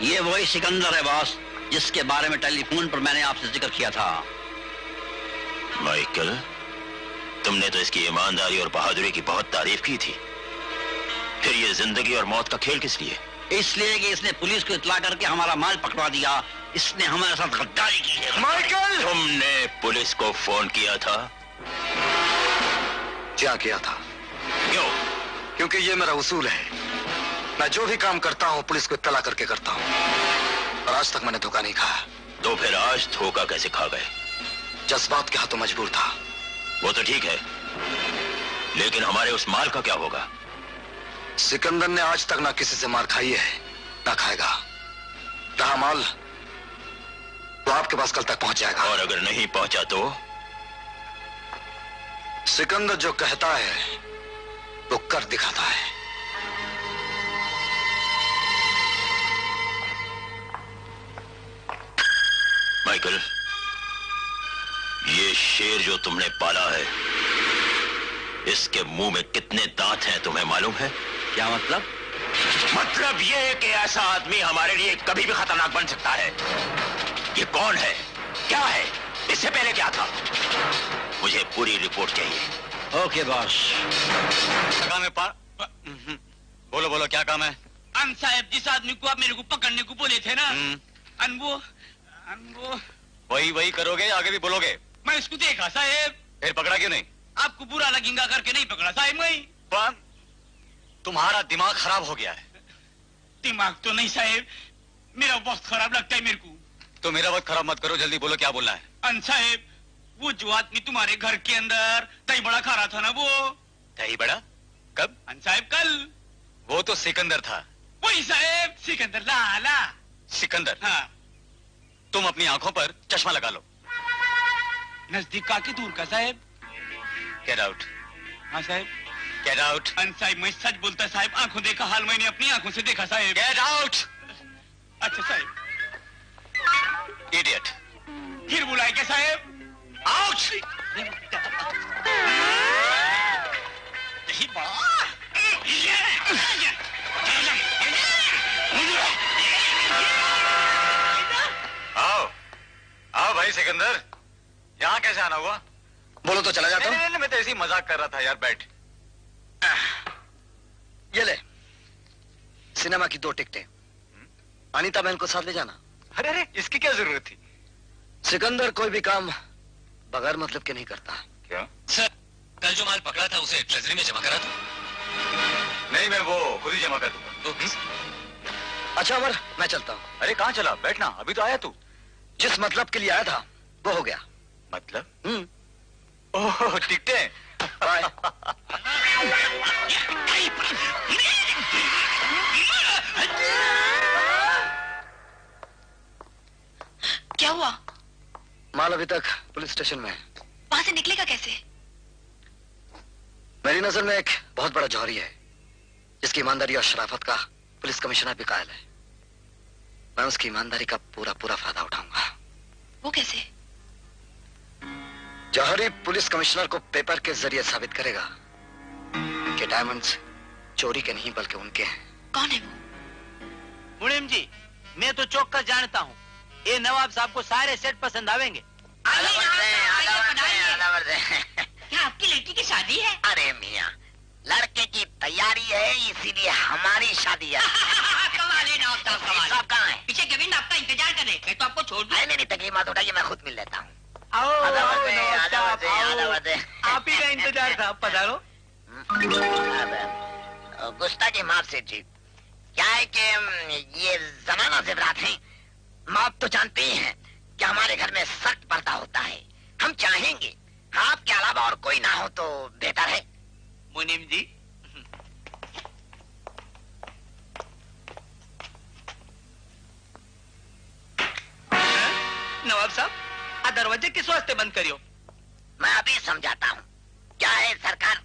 ये वही सिकंदर है बॉस, जिसके बारे में टेलीफोन पर मैंने आपसे जिक्र किया था। माइकल, तुमने तो इसकी ईमानदारी और बहादुरी की बहुत तारीफ की थी, फिर ये जिंदगी और मौत का खेल किस लिए? इसलिए कि इसने पुलिस को इत्तला करके हमारा माल पकड़वा दिया। इसने हमारे साथ गद्दारी की है। माइकल, तुमने पुलिस को फोन किया था? क्या किया था? क्यों? क्योंकि ये मेरा उसूल है, मैं जो भी काम करता हूँ पुलिस को इत्तला करके करता हूँ, और आज तक मैंने धोखा नहीं खाया। तो फिर आज धोखा कैसे खा गए? जज्बात के हाथों मजबूर था। वो तो ठीक है, लेकिन हमारे उस माल का क्या होगा? सिकंदर ने आज तक ना किसी से मार खाई है, ना खाएगा। रहा माल, तो आपके पास कल तक पहुंच जाएगा। और अगर नहीं पहुंचा तो? सिकंदर जो कहता है वो कर दिखाता है। माइकल, ये शेर जो तुमने पाला है, इसके मुंह में कितने दांत हैं तुम्हें मालूम है? क्या मतलब? मतलब ये कि ऐसा आदमी हमारे लिए कभी भी खतरनाक बन सकता है। ये कौन है, क्या है, इससे पहले क्या था? मुझे पूरी रिपोर्ट चाहिए। Okay boss. काम है बोलो बोलो, क्या काम है? अन साहब, जिस आदमी को आप मेरे को पकड़ने को बोले थे ना, अनबो वही वही करोगे, आगे भी बोलोगे? मैं इसको देखा साहब। फिर पकड़ा क्यों नहीं? आपको बुरा लगेगा करके नहीं पकड़ा साहब। मैं तुम्हारा दिमाग खराब हो गया है। दिमाग तो नहीं साहब, मेरा वक्त खराब लगता है मेरे को। तो मेरा वक्त खराब मत करो, जल्दी बोलो क्या बोलना है। अन साहब, वो जो आदमी तुम्हारे घर के अंदर दही बड़ा खा रहा था ना, वो दही बड़ा कब? अन साहब कल। वो तो सिकंदर था। वही साहब, सिकंदर लाला। सिकंदर? हाँ। तुम अपनी आंखों पर चश्मा लगा लो। नजदीक का कि दूर का साहब? Get out. हाँ साहब। Get out. अन साहब, मैं सच बोलता साहब, आंखों देखा हाल मैंने अपनी आंखों से देखा साहब। Get out. अच्छा साहब। इडियट। फिर बुलाए क्या साहब? आउट। दही बड़ा। आओ आओ भाई सिकंदर, यहाँ कैसे आना हुआ? बोलो तो चला जाता हूँ। नहीं, मैं तो ऐसे ही मजाक कर रहा था यार, बैठ। ये ले सिनेमा की 2 टिकटें। अनीता बहन को साथ ले जाना। अरे अरे, इसकी क्या जरूरत थी? सिकंदर कोई भी काम बगैर मतलब के नहीं करता। क्या? सर, कल जो माल पकड़ा था उसे ट्रेजरी में जमा करा था? नहीं, मैं वो खुद ही जमा कर दूंगा। अच्छा अमर, मैं चलता हूँ। अरे कहाँ चला? बैठना, अभी तो आया तू। जिस मतलब के लिए आया था वो हो गया। मतलब? ओह, टिकटें। बाय। क्या हुआ? माल अभी तक पुलिस स्टेशन में है। वहां से निकलेगा कैसे? मेरी नजर में एक बहुत बड़ा जौहरी है जिसकी ईमानदारी और शराफत का पुलिस कमिश्नर भी कायल है। मैं उसकी ईमानदारी का पूरा फायदा उठाऊंगा। वो कैसे? जौहरी पुलिस कमिश्नर को पेपर के जरिए साबित करेगा कि डायमंड्स चोरी के नहीं बल्कि उनके हैं। कौन है वो? मुनीम जी, मैं तो चौक जानता हूँ। ये नवाब साहब को सारे सेट पसंद आवेंगे। क्या आपकी लड़की की शादी है? अरे मियाँ, लड़के की तैयारी है, इसीलिए हमारी शादी है। कमाल है नवाब साहब, कमाल। साहब कहाँ है? पीछे गोविंद आपका इंतजार कर रहे हैं। मैं तो आपको छोड़ दूं। नहीं, तकलीफ मत उठाइए, मैं खुद मिल लेता हूँ। आप ही का इंतजार था, पधारो। गुस्ताखी माफ से जी, क्या है कि ये जमाना जेवरात है। आप तो जानते ही हैं कि हमारे घर में सख्त पर्दा होता है। हम चाहेंगे आपके अलावा और कोई ना हो तो बेहतर है। मुनीम जी, नवाब साहब, आ दरवाजे किस वास्ते बंद करियो? मैं अभी समझाता हूँ। क्या है सरकार,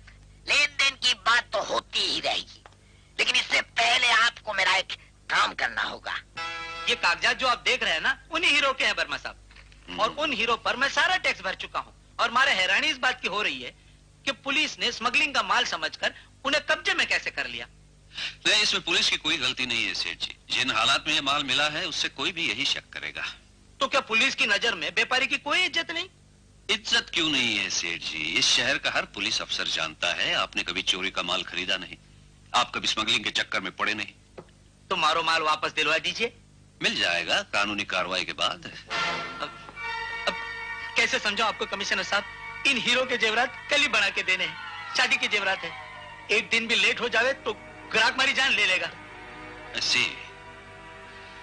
लेन देन की बात तो होती ही रहेगी, लेकिन इससे पहले आपको मेरा एक काम करना होगा। ये कागजात जो आप देख रहे हैं ना, उन्हीं हीरो के हैं वर्मा साहब, और उन हीरो पर मैं सारा टैक्स भर चुका हूँ। और मारे हैरानी इस बात की हो रही है कि पुलिस ने स्मगलिंग का माल समझकर उन्हें कब्जे में कैसे कर लिया। नहीं, इसमें पुलिस की कोई गलती नहीं है सेठ जी। जिन हालात में ये माल मिला है उससे कोई भी यही शक करेगा। तो क्या पुलिस की नजर में व्यापारी की कोई इज्जत नहीं? इज्जत क्यों नहीं है सेठ जी? इस शहर का हर पुलिस अफसर जानता है आपने कभी चोरी का माल खरीदा नहीं, आप कभी स्मगलिंग के चक्कर में पड़े नहीं। तो मारो माल वापस दिलवा दीजिए। मिल जाएगा कानूनी कार्रवाई के बाद। अब कैसे समझाओ आपको कमिश्नर साहब, इन हीरो के जेवरात कल ही बना के देने हैं। शादी के जेवरात है, एक दिन भी लेट हो जावे तो ग्राहक मारी जान ले लेगा। ऐसी?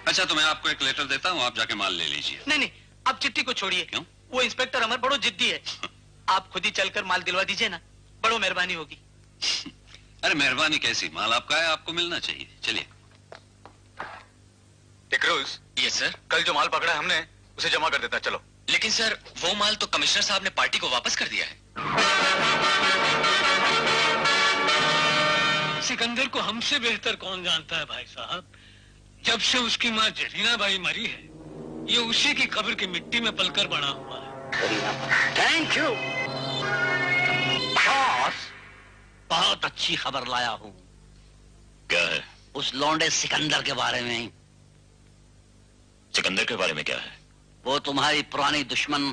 अच्छा, तो मैं आपको एक लेटर देता हूँ, आप जाके माल ले लीजिए। नहीं, आप चिट्ठी को छोड़िए। क्यों? वो इंस्पेक्टर अमर बड़ो जिद्दी है। आप खुद ही चलकर माल दिलवा दीजिए ना, बड़ो मेहरबानी होगी। अरे मेहरबानी कैसी, माल आपका है, आपको मिलना चाहिए। चलिए। टिकरूज। Yes sir. कल जो माल पकड़ा हमने उसे जमा कर देता, चलो। लेकिन सर, वो माल तो कमिश्नर साहब ने पार्टी को वापस कर दिया है। सिकंदर को हमसे बेहतर कौन जानता है भाई साहब। जब से उसकी माँ जरीना बाई मरी है, ये उसी की कब्र की मिट्टी में पलकर बना हुआ है। थैंक यू बॉस, बहुत अच्छी खबर लाया हूँ। क्या है? उस लौंडे सिकंदर के बारे में। सिकंदर के बारे में क्या है? वो तुम्हारी पुरानी दुश्मन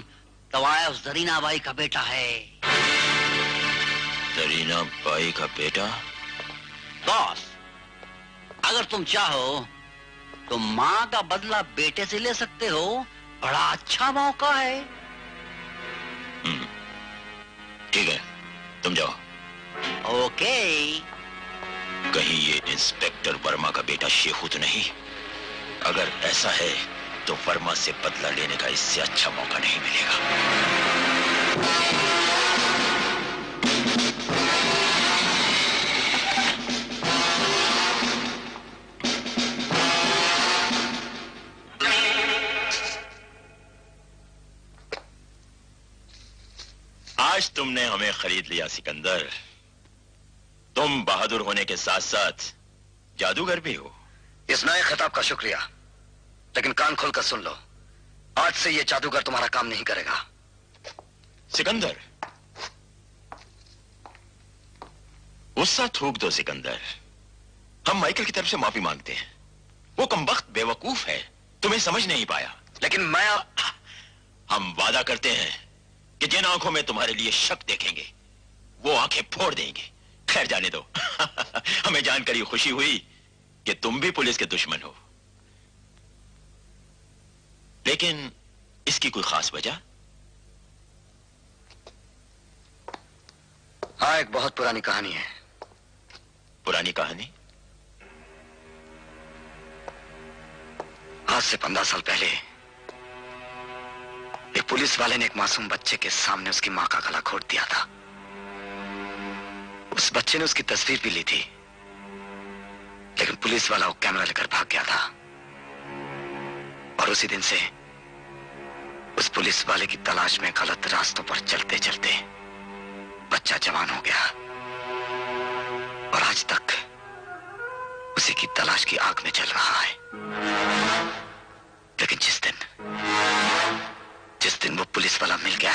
तवायफ जरीना बाई का बेटा है। जरीना बाई का बेटा? बॉस, अगर तुम चाहो तो माँ का बदला बेटे से ले सकते हो। बड़ा अच्छा मौका है। ठीक है, तुम जाओ। ओके। कहीं ये इंस्पेक्टर वर्मा का बेटा शेखू तो नहीं? अगर ऐसा है तो वर्मा से बदला लेने का इससे अच्छा मौका नहीं मिलेगा। आज तुमने हमें खरीद लिया सिकंदर। तुम बहादुर होने के साथ साथ जादूगर भी हो। इस नए खिताब का शुक्रिया, लेकिन कान खोलकर सुन लो, आज से ये जादूगर तुम्हारा काम नहीं करेगा। सिकंदर, गुस्सा थूक दो सिकंदर। हम माइकल की तरफ से माफी मांगते हैं। वो कमबख्त बेवकूफ है, तुम्हें समझ नहीं पाया। लेकिन हम वादा करते हैं कि जिन आंखों में तुम्हारे लिए शक देखेंगे वो आंखें फोड़ देंगे। खैर जाने दो। हमें जानकर ये खुशी हुई कि तुम भी पुलिस के दुश्मन हो, लेकिन इसकी कोई खास वजह? हाँ, एक बहुत पुरानी कहानी है। पुरानी कहानी? आज से 15 साल पहले एक पुलिस वाले ने एक मासूम बच्चे के सामने उसकी मां का गला घोट दिया था। उस बच्चे ने उसकी तस्वीर भी ली थी, लेकिन पुलिस वाला वो कैमरा लेकर भाग गया था। और उसी दिन से उस पुलिस वाले की तलाश में गलत रास्तों पर चलते चलते बच्चा जवान हो गया और आज तक उसी की तलाश की आग में चल रहा है। लेकिन जिस दिन वो पुलिस वाला मिल गया,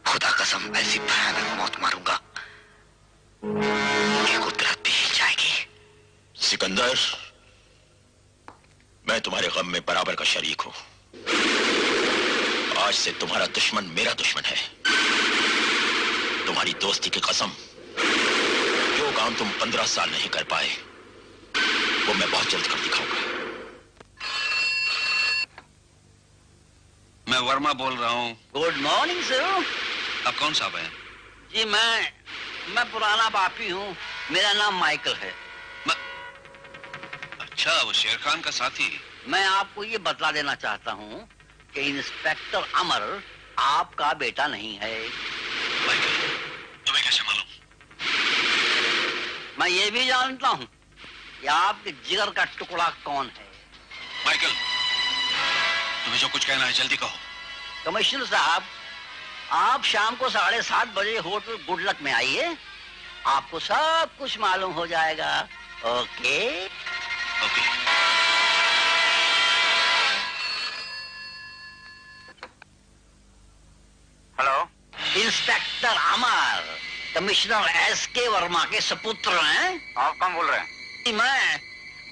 खुदा कसम ऐसी भयानक मौत मारूंगा कि कुदरत भी हिल जाएगी। सिकंदर, मैं तुम्हारे गम में बराबर का शरीक हूं। आज से तुम्हारा दुश्मन मेरा दुश्मन है। तुम्हारी दोस्ती की कसम, जो काम तुम 15 साल नहीं कर पाए वो मैं बहुत जल्द कर दिखाऊंगा। मैं वर्मा बोल रहा हूँ। Good morning sir. आप कौन साहब हैं? जी मैं पुराना बापी हूँ। मेरा नाम माइकल है। अच्छा, वो शेर खान का साथी। मैं आपको ये बतला देना चाहता हूँ कि इंस्पेक्टर अमर आपका बेटा नहीं है। माइकल, तुम्हें कैसे मालूम? मैं ये भी जानता हूँ कि आपके जिगर का टुकड़ा कौन है। माइकल, तुम्हें जो कुछ कहना है जल्दी कहो। कमिश्नर साहब, आप शाम को 7:30 बजे होटल गुडलक में आइए, आपको सब कुछ मालूम हो जाएगा। Okay okay. हेलो, इंस्पेक्टर अमर, कमिश्नर एसके वर्मा के सपुत्र हैं। आप कौन बोल रहे हैं?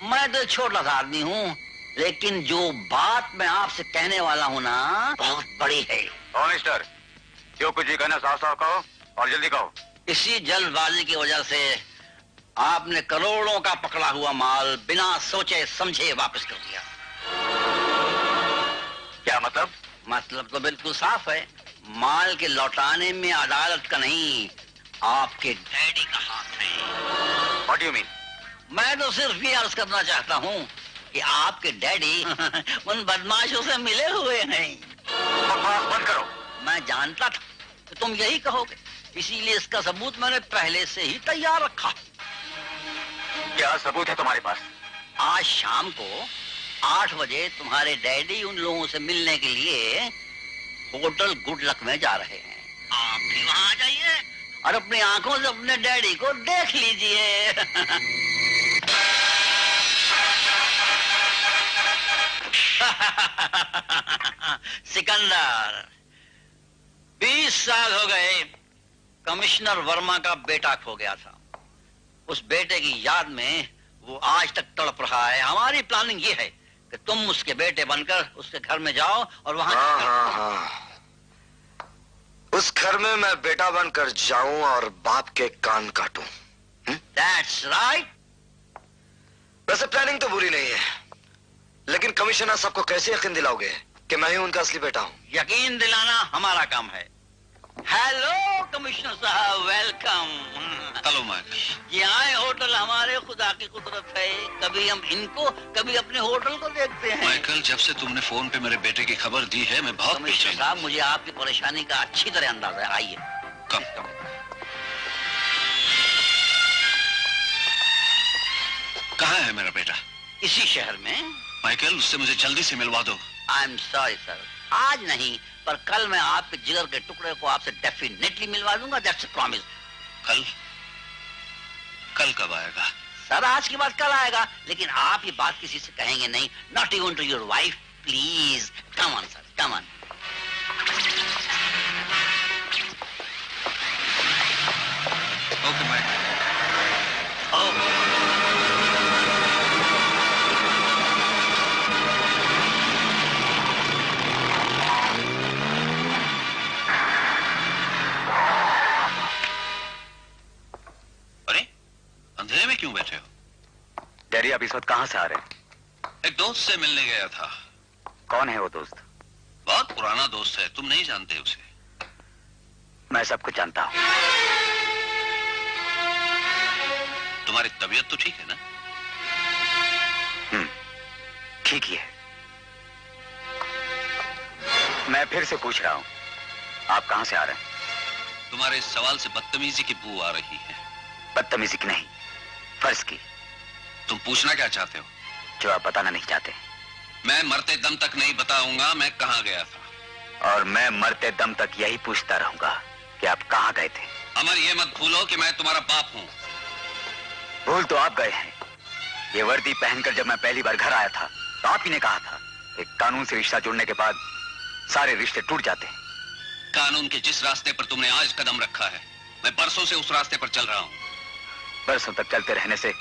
मैं तो छोटा सा आदमी हूँ, लेकिन जो बात मैं आपसे कहने वाला हूँ ना, बहुत बड़ी है। ओ मिस्टर, जो कुछ भी कहना साफ साफ कहो और जल्दी कहो। इसी जल्दबाजी की वजह से आपने करोड़ों का पकड़ा हुआ माल बिना सोचे समझे वापस कर दिया। क्या मतलब? मतलब तो बिल्कुल साफ है। माल के लौटाने में अदालत का नहीं, आपके डैडी का हाथ है। What do you mean? मैं तो सिर्फ ये अर्ज करना चाहता हूँ कि आपके डैडी उन बदमाशों से मिले हुए हैं। बंद करो। मैं जानता था कि तुम यही कहोगे, इसीलिए इसका सबूत मैंने पहले से ही तैयार रखा। क्या सबूत है तुम्हारे पास? आज शाम को 8 बजे तुम्हारे डैडी उन लोगों से मिलने के लिए होटल गुडलक में जा रहे हैं। आप भी वहां आ जाइए और अपनी आंखों से अपने डैडी को देख लीजिए। सिकंदर, 20 साल हो गए कमिश्नर वर्मा का बेटा खो गया था। उस बेटे की याद में वो आज तक तड़प रहा है। हमारी प्लानिंग ये है कि तुम उसके बेटे बनकर उसके घर में जाओ और वहां हाँ। उस घर में मैं बेटा बनकर जाऊं और बाप के कान काटूं। That's right. वैसे प्लानिंग तो बुरी नहीं है, लेकिन कमिश्नर सबको कैसे यकीन दिलाओगे कि मैं ही उनका असली बेटा हूं? यकीन दिलाना हमारा काम है। हेलो कमिश्नर साहब, वेलकम। Hello Michael. ये आए होटल हमारे खुदा की कुदरत है। कभी हम इनको, कभी अपने होटल को देखते हैं। माइकल, जब से तुमने फोन पे मेरे बेटे की खबर दी है, मैं बहुत कमिश्नर साहब, मुझे आपकी परेशानी का अच्छी तरह अंदाजा है। आइए। कम। कहाँ है मेरा बेटा? इसी शहर में। माइकल, उससे मुझे जल्दी से मिलवा दो। आई एम सॉरी सर, आज नहीं, पर कल मैं आपके जिगर के टुकड़े को आपसे डेफिनेटली मिलवा दूंगा। That's a promise. कल कब आएगा? सर, आज की बात कल आएगा, लेकिन आप ये बात किसी से कहेंगे नहीं। Not even to your wife, please. Come on sir, come on. Okay Michael. अंधेरे में क्यों बैठे हो? डैडी आप इस वक्त कहां से आ रहे हैं? एक दोस्त से मिलने गया था। कौन है वो दोस्त? बहुत पुराना दोस्त है, तुम नहीं जानते उसे। मैं सब कुछ जानता हूं। तुम्हारी तबीयत तो ठीक है ना? ठीक ही है। मैं फिर से पूछ रहा हूं, आप कहां से आ रहे हैं? तुम्हारे इस सवाल से बदतमीजी की बू आ रही है। बदतमीजी की नहीं, फर्ज की। तुम पूछना क्या चाहते हो? जो आप बताना नहीं चाहते। मैं मरते दम तक नहीं बताऊंगा मैं कहां गया था। और मैं मरते दम तक यही पूछता रहूंगा कि आप कहां गए थे। अमर, ये मत भूलो कि मैं तुम्हारा बाप हूं। भूल तो आप गए हैं। ये वर्दी पहनकर जब मैं पहली बार घर आया था तो आप ही ने कहा था कि कानून से रिश्ता जुड़ने के बाद सारे रिश्ते टूट जाते हैं। कानून के जिस रास्ते पर तुमने आज कदम रखा है, मैं बरसों से उस रास्ते पर चल रहा हूं। बरसों तक चलते रहने से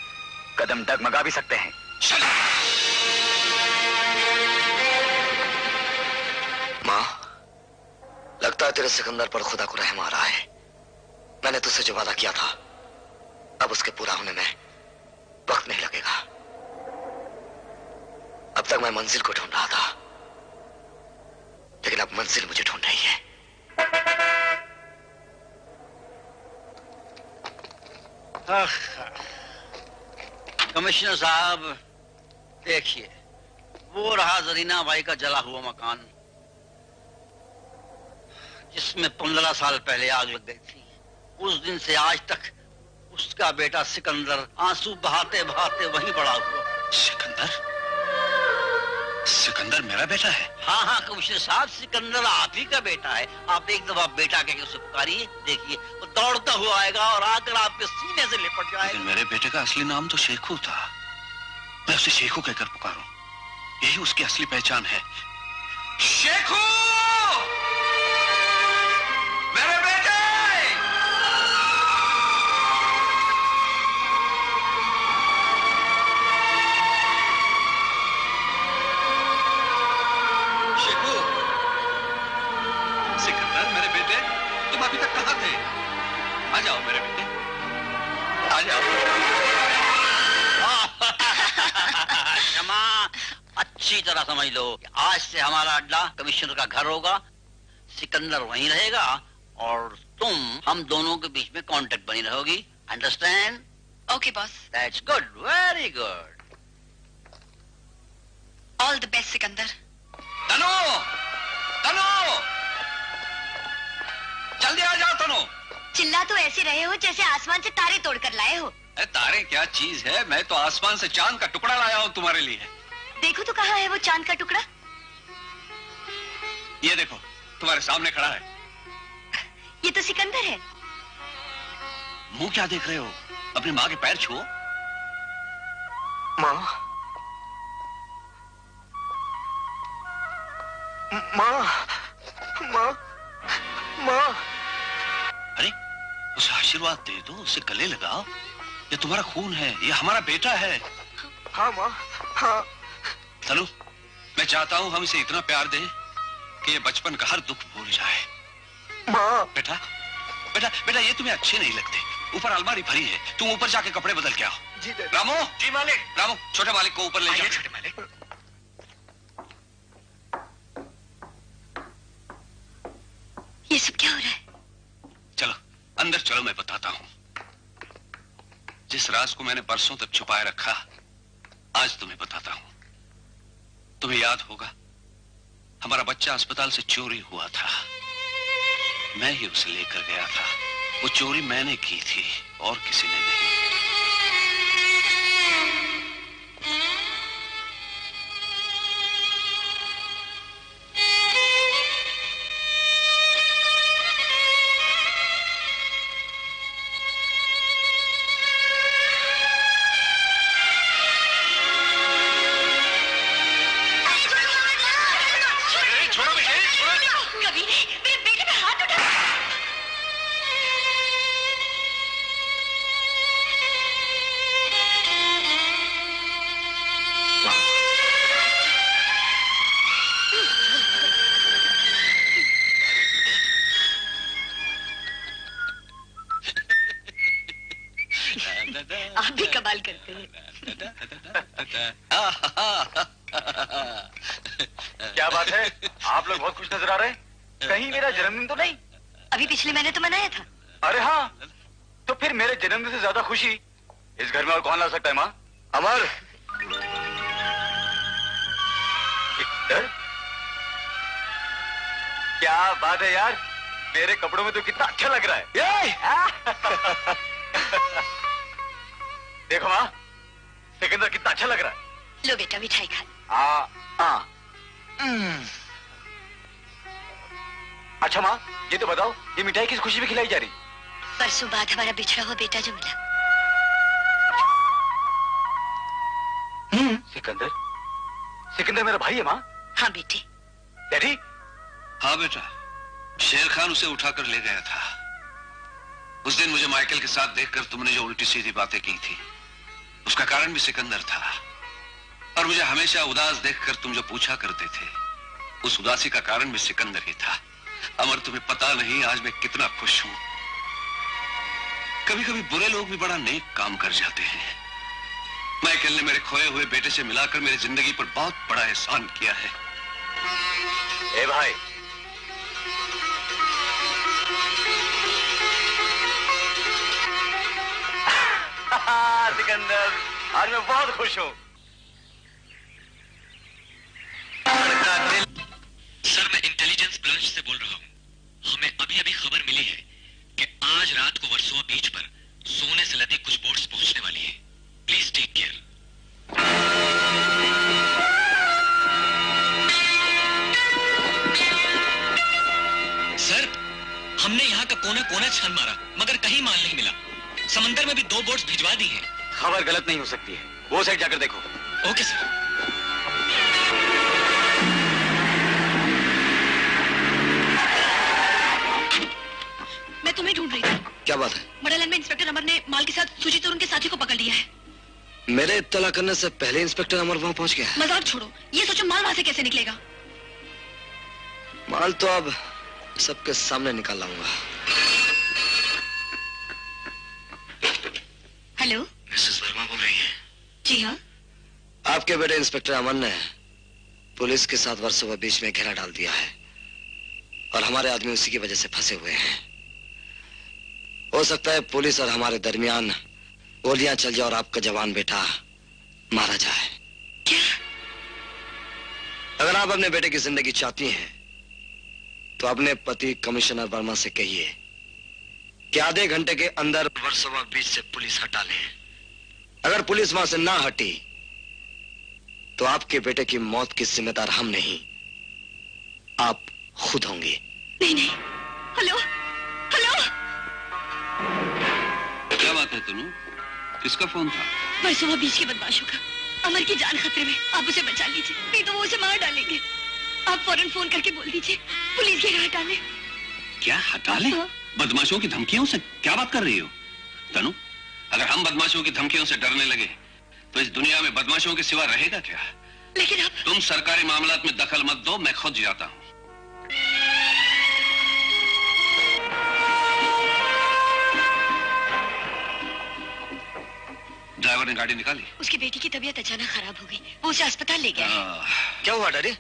कदम डगमगा भी सकते हैं। माँ, लगता है तेरे सिकंदर पर खुदा को रहम आ रहा है। मैंने तुझसे जो वादा किया था, अब उसके पूरा होने में वक्त नहीं लगेगा। अब तक मैं मंजिल को ढूंढ रहा था, लेकिन अब मंजिल मुझे ढूंढ रही है। कमिश्नर साहब, देखिए, वो रहा जरीना भाई का जला हुआ मकान, जिसमें 15 साल पहले आग लग गई थी। उस दिन से आज तक उसका बेटा सिकंदर आंसू बहाते बहाते वहीं बड़ा हुआ। सिकंदर? सिकंदर मेरा बेटा है? हाँ हाँ कमिश्नर साहब, सिकंदर आप ही का बेटा है। आप एक दफा बेटा कह के उसे पुकारिए, देखिए वो दौड़ता हुआ आएगा और आकर आपके सीने से लिपट जाएगा। लेकिन मेरे बेटे का असली नाम तो शेखू था। मैं उसे शेखू कहकर पुकारूं, यही उसकी असली पहचान है। शेखू! मेरे बेटे! शेखू! सिकंदर, मेरे बेटे, तुम अभी तक कहां थे? आ जाओ मेरे बेटे, आ जाओ। क्षमा, अच्छी तरह समझ लो, आज से हमारा अड्डा कमिश्नर का घर होगा। सिकंदर वहीं रहेगा और तुम हम दोनों के बीच में कांटेक्ट बनी रहोगी। Understand? Okay boss. That's good, very good. All the best Sikandar. Tanu! Tanu! जल्दी आ जाओ तनु। चिल्ला तो ऐसे रहे हो जैसे आसमान से तारे तोड़कर लाए हो। अरे तारे क्या चीज है, मैं तो आसमान से चांद का टुकड़ा लाया हूँ तुम्हारे लिए। देखो तो कहाँ है वो चांद का टुकड़ा। ये देखो, तुम्हारे सामने खड़ा है। ये तो सिकंदर है। मुंह क्या देख रहे हो? अपनी माँ के पैर छुओ। माँ, माँ, माँ, माँ। अरे उसे आशीर्वाद दे दो, उसे गले लगाओ। ये तुम्हारा खून है, ये हमारा बेटा है। हाँ माँ, हाँ। तनु, मैं चाहता हूँ हम इसे इतना प्यार दें कि ये बचपन का हर दुख भूल जाए। माँ। बेटा, बेटा, बेटा, ये तुम्हें अच्छे नहीं लगते। ऊपर अलमारी भरी है, तुम ऊपर जाके कपड़े बदल के आओ। जी रामू। जी मालिक। रामू, छोटे मालिक को ऊपर ले जाओ। छोटे मालिक। ये सब क्या हो रहा है? चलो अंदर चलो, मैं बताता हूँ। जिस राज को मैंने बरसों तक छुपाए रखा, आज तुम्हें बताता हूँ। तुम्हें याद होगा, हमारा बच्चा अस्पताल से चोरी हुआ था। मैं ही उसे लेकर गया था। वो चोरी मैंने की थी और किसी ने नहीं। आप भी कमाल करते हैं। आता है। क्या बात है, आप लोग बहुत खुश नजर आ रहे हैं। कहीं मेरा जन्मदिन तो नहीं? अभी पिछले महीने तो मनाया था। अरे हाँ, तो फिर मेरे जन्मदिन से ज्यादा खुशी इस घर में और कौन ला सकता है माँ? अमर, क्या बात है यार, मेरे कपड़ों में तो कितना अच्छा लग रहा है। देखो माँ, सिकंदर कितना अच्छा लग रहा है। लो बेटा मिठाई खा। अच्छा माँ, ये तो बताओ, ये मिठाई किस खुशी में खिलाई जा रही? परसों बाद हमारा बिछड़ा हुआ बेटा जो मिला। सिकंदर, सिकंदर मेरा भाई है माँ। हाँ बेटी। डैडी? हाँ बेटा, शेर खान उसे उठाकर ले गया था। उस दिन मुझे माइकल के साथ देखकर तुमने जो उल्टी सीधी बातें की थी, उसका कारण भी सिकंदर था। और मुझे हमेशा उदास देखकर तुम जो पूछा करते थे, उस उदासी का कारण भी सिकंदर ही था। अमर, तुम्हें पता नहीं आज मैं कितना खुश हूं। कभी कभी बुरे लोग भी बड़ा नेक काम कर जाते हैं। माइकल ने मेरे खोए हुए बेटे से मिलाकर मेरी जिंदगी पर बहुत बड़ा एहसान किया है। ए भाई, सिकंदर, आज मैं बहुत खुश हूँ। सर, मैं इंटेलिजेंस ब्रांच से बोल रहा हूँ। हमें अभी अभी खबर मिली है कि आज रात को वर्सोवा बीच पर सोने से लदी कुछ बोट्स पहुंचने वाली हैं। Please take care. सर, हमने यहाँ का कोना कोना छान मारा, मगर कहीं माल नहीं मिला। समंदर में भी 2 बोट्स भिजवा दी हैं। खबर गलत नहीं हो सकती है, वो साइड जाकर देखो। Okay sir. मैं तुम्हें ढूंढ रही थी। क्या बात है? बड़ा लाइन में इंस्पेक्टर अमर ने माल के साथ सुजीत और उनके साथी को पकड़ लिया है। मेरे इत्तला करने से पहले इंस्पेक्टर अमर वहां पहुंच गया। मजाक छोड़ो, ये सोचो माल वहां से कैसे निकलेगा। माल तो अब सबके सामने निकाल लाऊंगा। हेलो, मिसेस वर्मा बोल रही है? जी हाँ। आपके बेटे इंस्पेक्टर अमन ने पुलिस के साथ वर्सोवा बीच में घेरा डाल दिया है और हमारे आदमी उसी की वजह से फंसे हुए हैं। हो सकता है पुलिस और हमारे दरमियान गोलियां चल जाए और आपका जवान बेटा मारा जाए। क्या? अगर आप अपने बेटे की जिंदगी चाहती हैं तो अपने पति कमिश्नर वर्मा से कहिए कि आधे घंटे के अंदर वर्सोवा बीच से पुलिस हटा लें। अगर पुलिस वहां से ना हटी तो आपके बेटे की मौत की जिम्मेदार हम नहीं, आप खुद होंगे। नहीं नहीं। हेलो हेलो, क्या बात है तनु? किसका फोन था? वर्सोवा बीच के बदमाशों का। अमर की जान खतरे में, आप उसे बचा लीजिए, नहीं तो वो उसे मार डालेंगे। आप फौरन फोन करके बोल दीजिए पुलिस घेरा हटा ले। क्या हटा ले? बदमाशों की धमकियों से क्या बात कर रही हो तनु? अगर हम बदमाशों की धमकियों से डरने लगे तो इस दुनिया में बदमाशों के सिवा रहेगा क्या? लेकिन अब तुम सरकारी मामलात में दखल मत दो, मैं खुद जाता हूं। ड्राइवर ने गाड़ी निकाली? उसकी बेटी की तबीयत अचानक खराब हो गई, वो उसे अस्पताल ले गया है। क्या हुआ डैडी?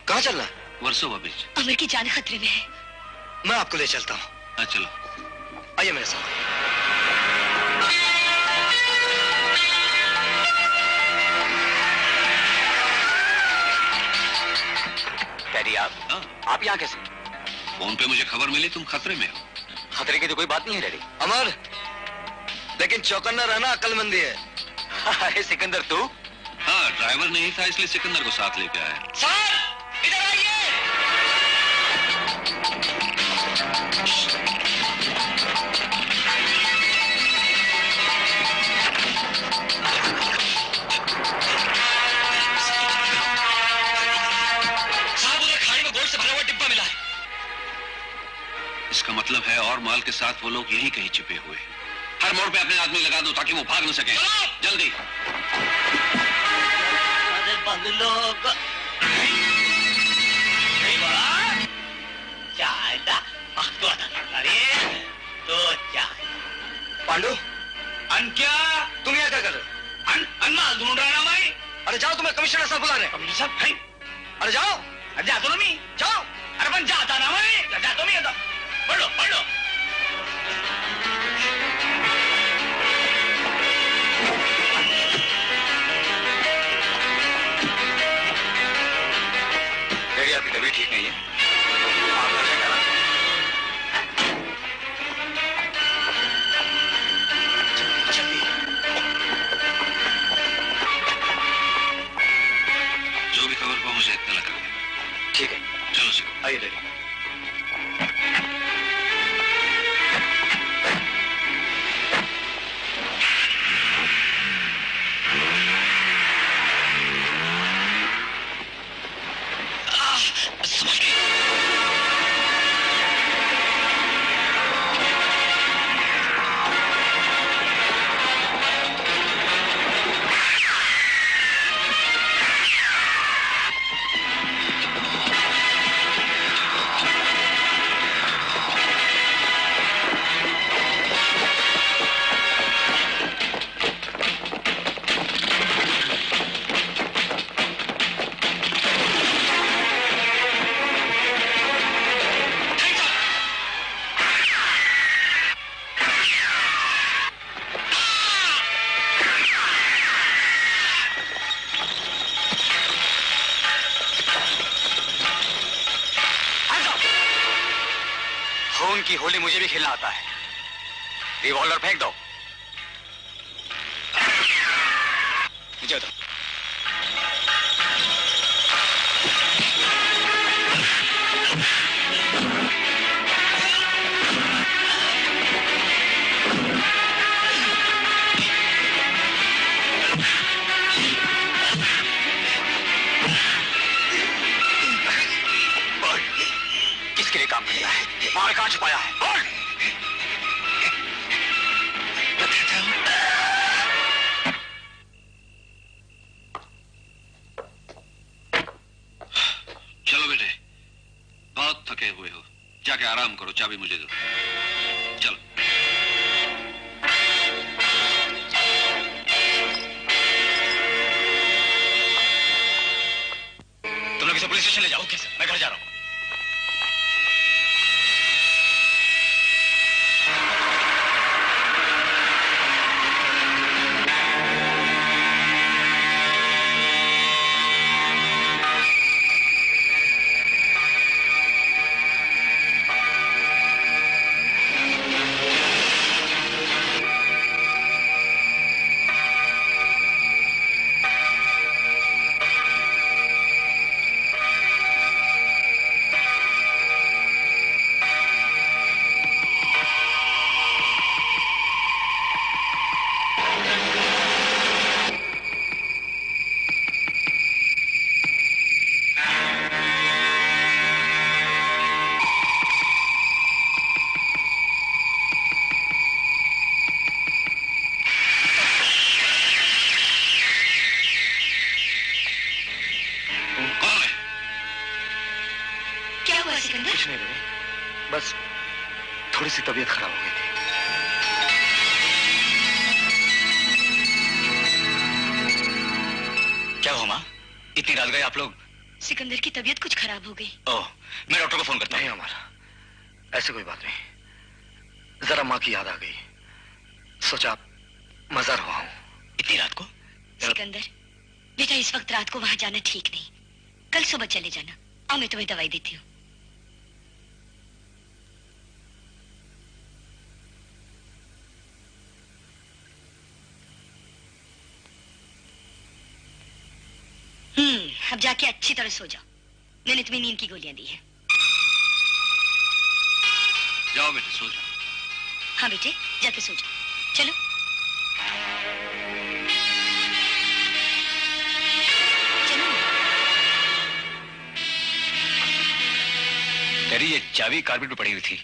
कहाँ चलना? वर्सोवा बीच। अमर की जान खतरे में है। मैं आपको ले चलता हूँ। चलो आइए मेरे साथ। डैडी, आप यहाँ कैसे? फोन पे मुझे खबर मिली तुम खतरे में हो। खतरे की तो कोई बात नहीं है डैडी। अमर, लेकिन चौकन्ना रहना अक्लमंदी है। अरे सिकंदर तू? हाँ, ड्राइवर नहीं था इसलिए सिकंदर को साथ लेके आया। सर, इधर आइए। इसका मतलब है और माल के साथ वो लोग यहीं कहीं छिपे हुए हैं। हर मोड़ पे अपने आदमी लगा दो ताकि वो भाग न सके। जल्दी। अरे बंगलों को चाय दा। अरे तो चाय। पांडु, क्या तुम यहाँ क्या कर रहे हो? माल ढूंढ रहा जाओ, तुम्हें कमिश्नर साहब बुला रहे हैं। कमिश्नर साहब है? अरे जाओ। अरे जा तो ना मैं जाओ। अरे बन जाता ना मैं, जा तो मैं, पढ़ लो पढ़ लो। डैडी आपकी तबीयत ठीक नहीं है, आप घर से करा। जो भी खबर को मुझे इत्तला कर देना। ठीक है, चलो सिकंदर। आइए डैडी। खून की होली मुझे भी खेलना आता है। रिवॉल्वर फेंक दो। नीचे दो। किसके लिए काम करता है? माल कहां छुपाया है? बोल। चलो बेटे, बहुत थके हुए हो, जाके आराम करो। चाबी मुझे दो। चलो। तुम लोग इसे पुलिस स्टेशन ले जाओ। ओके सर, मैं घर जा रहा हूं। कुछ नहीं बेटे, बस थोड़ी सी तबीयत खराब हो गई थी। क्या हुआ माँ? इतनी रात गए आप लोग? सिकंदर की तबीयत कुछ खराब हो गई। ओह, मैं डॉक्टर को फोन करता हूँ। नहीं हमारा, ऐसे कोई बात नहीं। जरा माँ की याद आ गई, सोचा मजा हुआ हूँ। इतनी रात को? सिकंदर बेटा, इस वक्त रात को वहां जाना ठीक नहीं। कल सुबह चले जाना। आओ मैं तुम्हें दवाई देती हूँ। अब जाके अच्छी तरह सो जाओ। मैंने तुम्हें नींद की गोलियां दी हैं। जाओ बेटे, सो जाओ। हाँ बेटे, जाके सो जाओ। चलो। डैडी, ये चाबी कारपेट पे पड़ी हुई थी।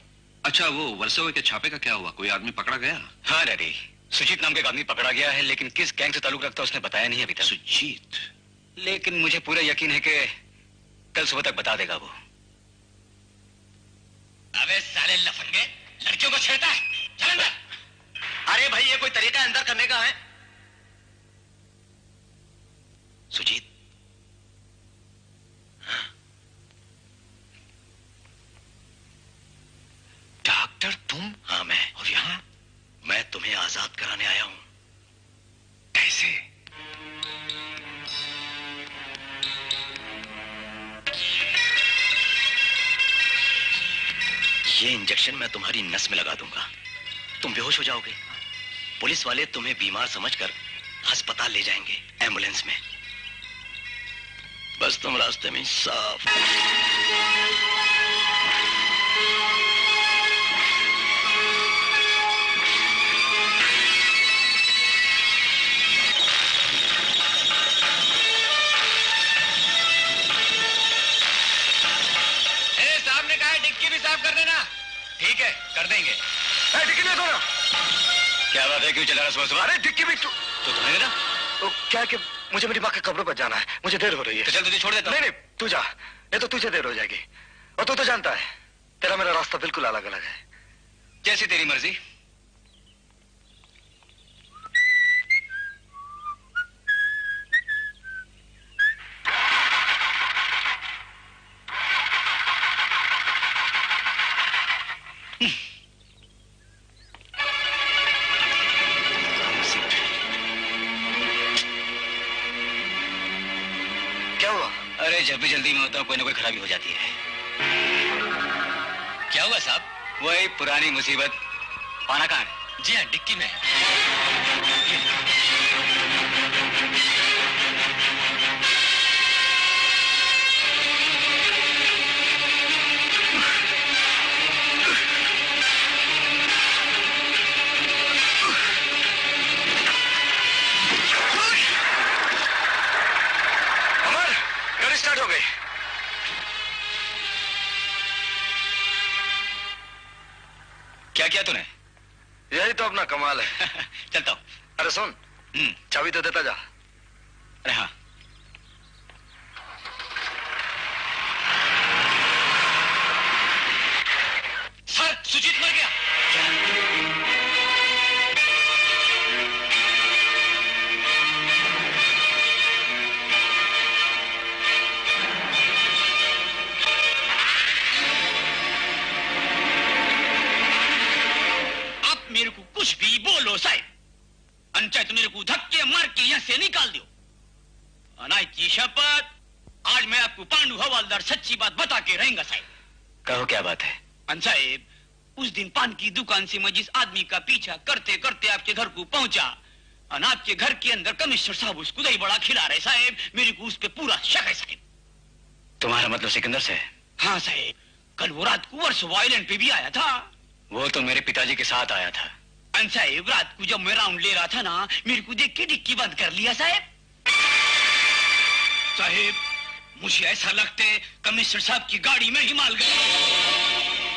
अच्छा, वो वर्सोवे के छापे का क्या हुआ? कोई आदमी पकड़ा गया? हाँ डैडी, सुजीत नाम के एक आदमी पकड़ा गया है, लेकिन किस गैंग से ताल्लुक रखता है उसने बताया नहीं अभी तक। सुजीत? लेकिन मुझे पूरा यकीन है कि कल सुबह तक बता देगा वो। अबे साले लफंगे, लड़कियों को छेड़ता है। चल अंदर। अरे भाई, ये कोई तरीका अंदर करने का है? सुजीत, डॉक्टर तुम? हाँ मैं। और यहाँ? मैं तुम्हें आजाद कराने आया हूं। कैसे? ये इंजेक्शन मैं तुम्हारी नस में लगा दूंगा, तुम बेहोश हो जाओगे। पुलिस वाले तुम्हें बीमार समझकर अस्पताल ले जाएंगे एम्बुलेंस में। बस तुम रास्ते में साफ। साहब ने कहा डिक्की भी साफ कर देना। ठीक है, कर देंगे। डिक्की ले दो ना। क्या बात है, क्यों चला रहा सुबह? अरे डिक्की भी तो तुम्हें ना तो क्या कि मुझे मेरी माँ के कब्रों पर जाना है, मुझे देर हो रही है। तो चल तुझे छोड़ देता हूं। नहीं, तू जा, नहीं तो तुझे देर हो जाएगी। और तू तो जानता है तेरा मेरा रास्ता बिल्कुल अलग अलग है। जैसी तेरी मर्जी। अरे जब भी जल्दी में होता हूँ कोई ना कोई खराबी हो जाती है। क्या हुआ साहब? वही पुरानी मुसीबत। पाना कहाँ है? जी हाँ, डिक्की में। स्टार्ट हो गई। क्या किया तूने? यही तो अपना कमाल है। चलता हूं। अरे सुन, चाबी तो देता जा। अरे हाँ। सर, सुजीत मर गया। मेरे को कुछ भी बोलो साहब, अंचायत मेरे को धक्के मार के यहां से निकाल दो। अनाज की शपथ, आज मैं आपको पांडु हवालदार सच्ची बात बता के रहेंगा साहब। कहो क्या बात है? साहब, उस दिन पान की दुकान से मैं जिस आदमी का पीछा करते करते आपके घर को पहुंचा, और आपके घर के अंदर कमिश्नर साहब उसको दही बड़ा खिला रहे साहब, मेरे को उस पर पूरा शक है साहब। तुम्हारा मतलब सिकंदर से? हाँ साहब, कल वो रात को वर्सोवा आइलैंड पे भी आया था। वो तो मेरे पिताजी के साथ आया था। साहब, रात को जब मैं राउंड ले रहा था ना, मेरे को देख के डिक्की बंद कर लिया साहब। साहब, मुझे ऐसा लगता है कमिश्नर साहब की गाड़ी में ही माल गया।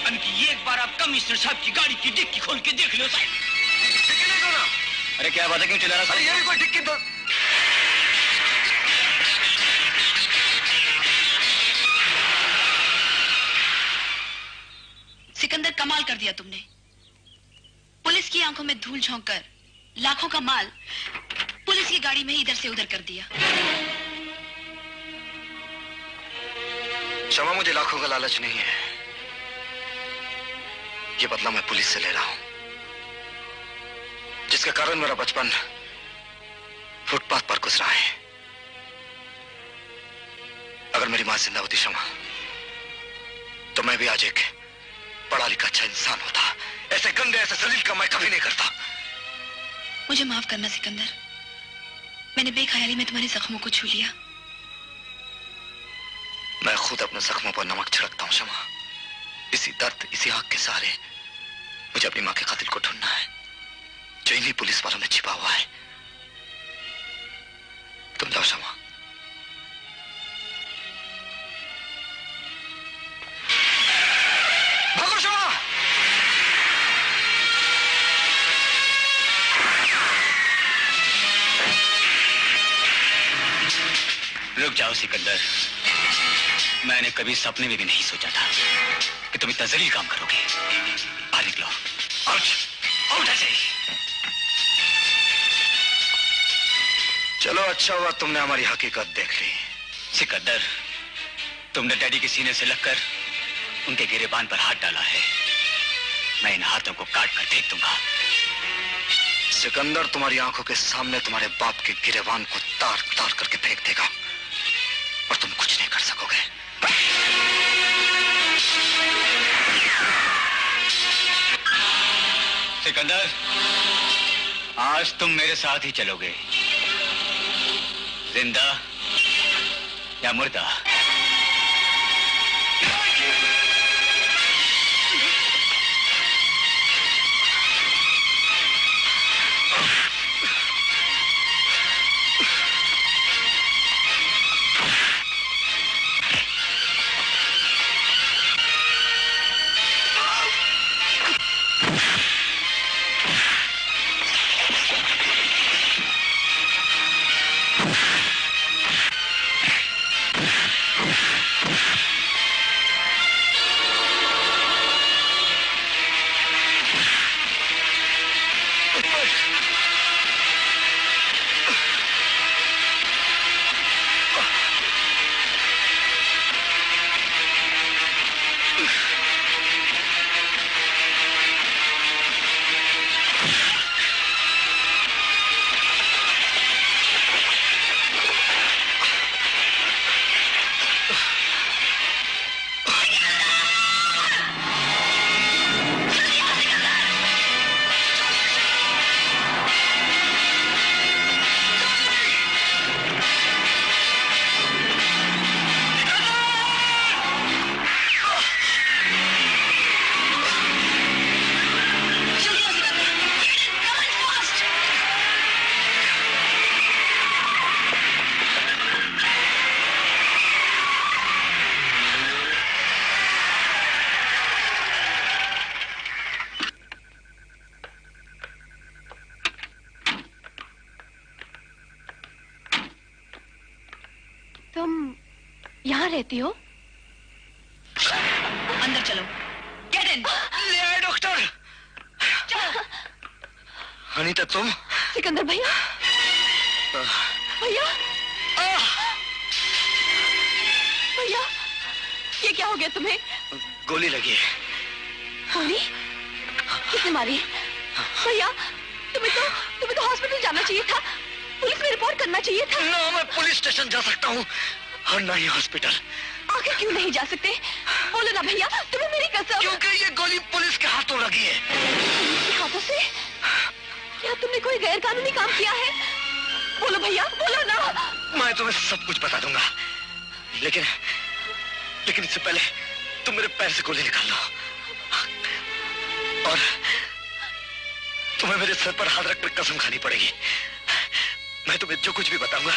अनकी एक बार आप कमिश्नर साहब की गाड़ी की डिक्की खोल के देख लो साहब। डिक्की नहीं दो ना। अरे क्या बात है, क्यों चिल्ला रहा? अरे ये भी कोई डिक्की दो। सिकंदर, कमाल कर दिया तुमने। पुलिस की आंखों में धूल झोंक कर लाखों का माल पुलिस की गाड़ी में ही इधर से उधर कर दिया। क्षमा, मुझे लाखों का लालच नहीं है। ये बदला मैं पुलिस से ले रहा हूं, जिसके कारण मेरा बचपन फुटपाथ पर गुजरा है। अगर मेरी मां जिंदा होती क्षमा, तो मैं भी आज एक पढ़ा लिखा अच्छा इंसान होता। ऐसे गंदे, ऐसे जलील का मैं कभी नहीं करता। मुझे माफ करना सिकंदर, मैंने बेख्याली में तुम्हारे जख्मों को छू लिया। मैं खुद अपने जख्मों पर नमक छिड़कता हूं क्षमा। इसी दर्द, इसी आग के सहारे मुझे अपनी मां के कातिल को ढूंढना है, जो इन्हीं पुलिस वालों में छिपा हुआ है। तुम जाओ क्षमा। भागो क्षमा। रुक जाओ सिकंदर, मैंने कभी सपने में भी नहीं सोचा था कि तुम इतना जलील काम करोगे। बाहर निकलो। आउट, आउट ऐसे। चलो अच्छा हुआ तुमने हमारी हकीकत देख ली। सिकंदर, तुमने डैडी के सीने से लगकर उनके गिरेबान पर हाथ डाला है। मैं इन हाथों को काट कर फेंक दूंगा। सिकंदर तुम्हारी आंखों के सामने तुम्हारे बाप के गिरेबान को तार तार करके फेंक देगा और तुम कुछ नहीं कर सकोगे। सिकंदर, आज तुम मेरे साथ ही चलोगे, जिंदा या मुर्दा। रहती हो? अंदर चलो। Get in. ले आए डॉक्टर। अनीता तुम? सिकंदर भैया। भैया भैया, ये क्या हो गया तुम्हें? गोली लगी है। गोली? किसने मारी? भैया तुम्हें तो हॉस्पिटल जाना चाहिए था, पुलिस में रिपोर्ट करना चाहिए था। ना मैं पुलिस स्टेशन जा सकता हूँ और ना ही हॉस्पिटल। आखिर क्यों नहीं जा सकते? बोलो ना भैया, तुम्हें मेरी कसम। क्योंकि ये गोली पुलिस के हाथों लगी है। पुलिस के हाथों से? क्या तुमने कोई गैर कानूनी काम किया है? बोलो भैया, बोलो ना। मैं तुम्हें सब कुछ बता दूंगा, लेकिन इससे पहले तुम मेरे पैर से गोली निकाल लो और तुम्हें मेरे सर पर हाथ रखकर कसम खानी पड़ेगी। मैं तुम्हें जो कुछ भी बताऊंगा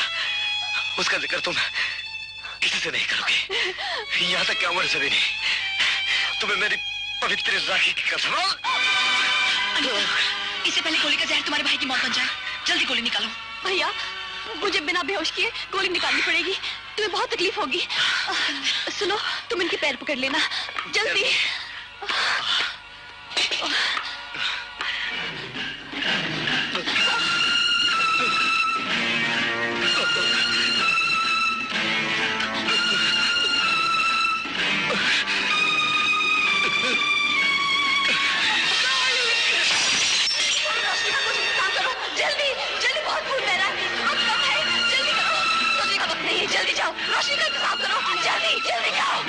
उसका जिक्र तुम किसी से नहीं करोगे, यहाँ तक कि अमर से भी नहीं। तुम्हें मेरी पवित्र राखी की कसम। इससे पहले गोली का जहर तुम्हारे भाई की मौत बन जाए, जल्दी गोली निकालो। भैया मुझे बिना बेहोश किए गोली निकालनी पड़ेगी, तुम्हें बहुत तकलीफ होगी। सुनो, तुम इनके पैर पकड़ लेना जल्दी। जल्दी जाओ, रोशनी का इंतजाम करो, जल्दी जल्दी जाओ।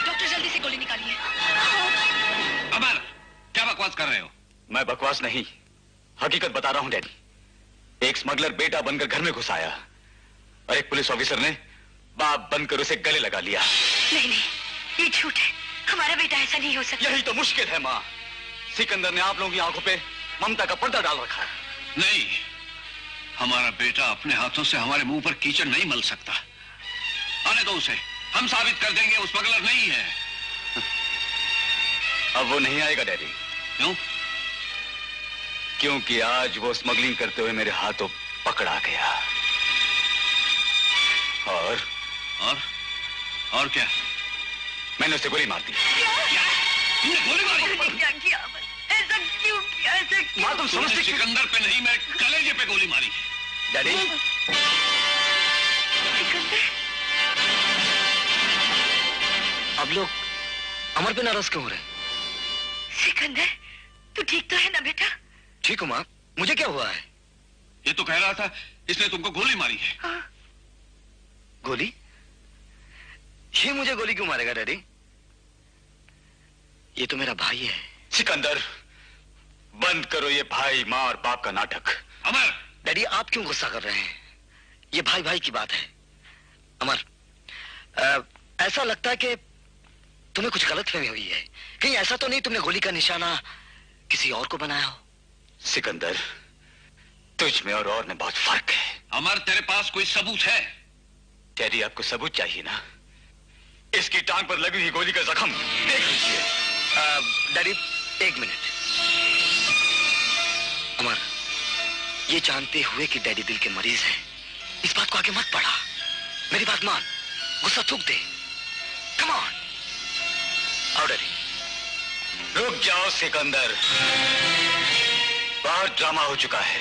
डॉक्टर जल्दी से गोली निकालिए। बकवास कर रहे हो? मैं बकवास नहीं, हकीकत बता रहा हूं डैडी। एक स्मगलर बेटा बनकर घर में घुस आया और एक पुलिस ऑफिसर ने बाप बनकर उसे गले लगा लिया। नहीं नहीं, ये झूठ है, हमारा बेटा ऐसा नहीं हो सकता। यही तो मुश्किल है माँ। सिकंदर ने आप लोगों की आंखों पे ममता का पर्दा डाल रखा है। नहीं, हमारा बेटा अपने हाथों से हमारे मुंह पर कीचड़ नहीं मल सकता। आने दो उसे, हम साबित कर देंगे वो स्मगलर नहीं है। अब वो नहीं आएगा डैडी। क्यों? क्योंकि आज वो स्मगलिंग करते हुए मेरे हाथों पकड़ा गया। और क्या? मैंने उसे गोली मार दी। तुमने गोली मारी? क्या किया अमर? ऐसा क्यों किया? ऐसा क्यों? माँ, तुम समझते सिकंदर पे नहीं, मैं कलेजे पे गोली मारी। डैडी, अब लोग अमर पे नाराज क्यों हो रहे? सिकंदर, तू ठीक तो है ना बेटा? ठीक हूँ माँ, मुझे क्या हुआ है? ये तो कह रहा था इसने तुमको गोली मारी है। हाँ। गोली? ये मुझे गोली क्यों मारेगा डैडी? ये तो मेरा भाई है। सिकंदर, बंद करो ये भाई माँ और बाप का नाटक। अमर! डैडी, आप क्यों गुस्सा कर रहे हैं? ये भाई भाई की बात है। अमर, ऐसा लगता है कि तुम्हें कुछ गलतफहमी हुई है। कहीं ऐसा तो नहीं तुमने गोली का निशाना किसी और को बनाया हो? सिकंदर, तुझ में और में बहुत फर्क है। अमर, तेरे पास कोई सबूत है? डैडी, आपको सबूत चाहिए ना? इसकी टांग पर लगी हुई गोली का जख्म देख लीजिए। डैडी, एक मिनट। अमर, ये जानते हुए कि डैडी दिल के मरीज हैं, इस बात को आगे मत बढ़ा। मेरी बात मान, गुस्सा थूक दे। कम ऑन, आओ डैडी। रुक जाओ सिकंदर, बहुत ड्रामा हो चुका है।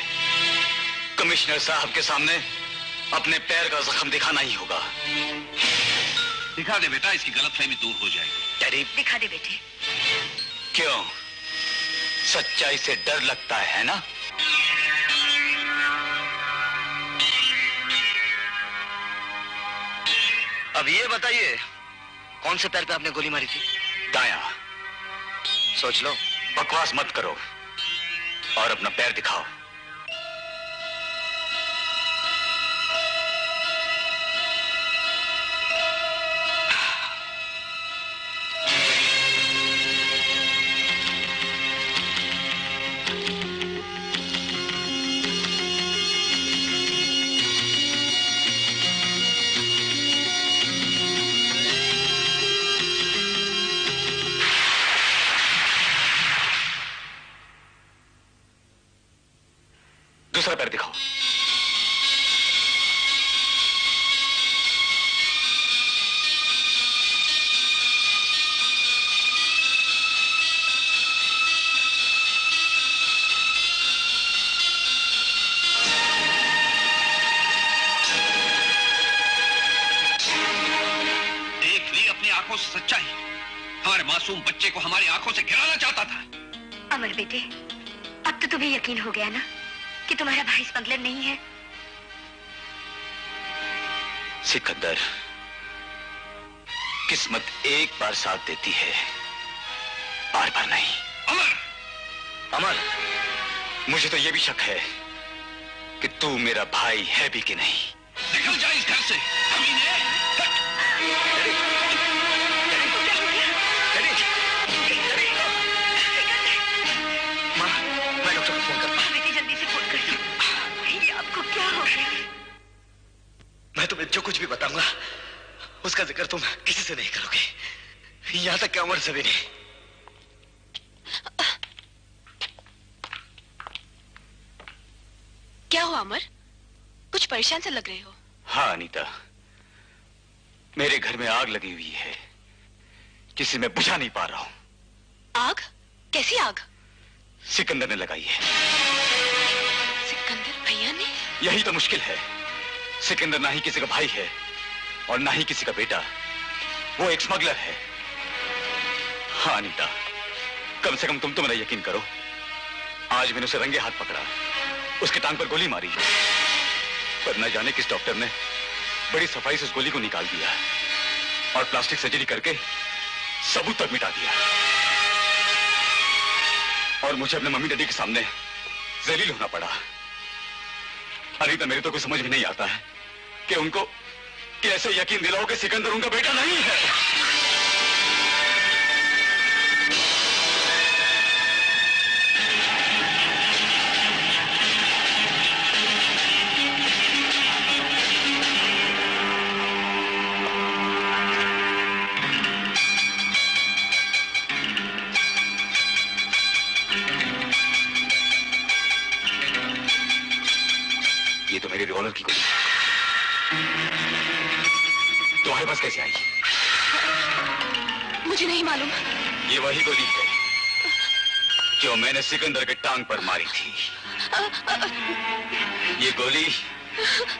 कमिश्नर साहब के सामने अपने पैर का जख्म दिखाना ही होगा। दिखा दे बेटा, इसकी गलतफहमी दूर हो जाएगी। डैडी, दिखा दे बेटे। क्यों? सच्चाई से डर लगता है ना? अब ये बताइए, कौन से पैर पे आपने गोली मारी थी? दायां। सोच लो। बकवास मत करो और अपना पैर दिखाओ। दूसरा पैर दिखाओ। देख ली अपनी आंखों से सच्चाई। हमारे मासूम बच्चे को हमारी आंखों से गिराना चाहता था। अमर बेटे, अब तो तुम्हें यकीन हो गया ना कि तुम्हारा भाई स्मगलर नहीं है? सिकंदर, किस्मत एक बार साथ देती है, बार बार नहीं। अमर! अमर, मुझे तो यह भी शक है कि तू मेरा भाई है भी कि नहीं। निकल जा इस घर से। मैं डॉक्टर को फोन करता हूँ। बेटे, जल्दी से फोन कर। ये आपको क्या हो गया? मैं तुम्हें जो कुछ भी बताऊंगा उसका जिक्र तुम किसी से नहीं करोगे, यहां तक कि अमर से भी नहीं। क्या हुआ अमर? कुछ परेशान से लग रहे हो। हाँ अनीता, मेरे घर में आग लगी हुई है जिसे मैं बुझा नहीं पा रहा हूं। आग? कैसी आग? सिकंदर ने लगाई है। सिकंदर भैया ने? यही तो मुश्किल है। सिकंदर ना ही किसी का भाई है और ना ही किसी का बेटा, वो एक स्मगलर है। हाँ अनीता, कम से कम तुम तो मेरा यकीन करो। आज मैंने उसे रंगे हाथ पकड़ा, उसके टांग पर गोली मारी, पर न जाने किस डॉक्टर ने बड़ी सफाई से उस गोली को निकाल दिया और प्लास्टिक सर्जरी करके सबूत तक मिटा दिया। और मुझे अपने मम्मी डैडी के सामने जलील होना पड़ा। अनीता, मेरे तो कुछ समझ में नहीं आता है कि उनको कैसे यकीन दिलाओ कि सिकंदर उनका बेटा नहीं है। ये तो मेरी रिवॉल्वर की गोली तुम्हारे पास कैसे आई? मुझे नहीं मालूम। ये वही गोली है जो मैंने सिकंदर के टांग पर मारी थी। ये गोली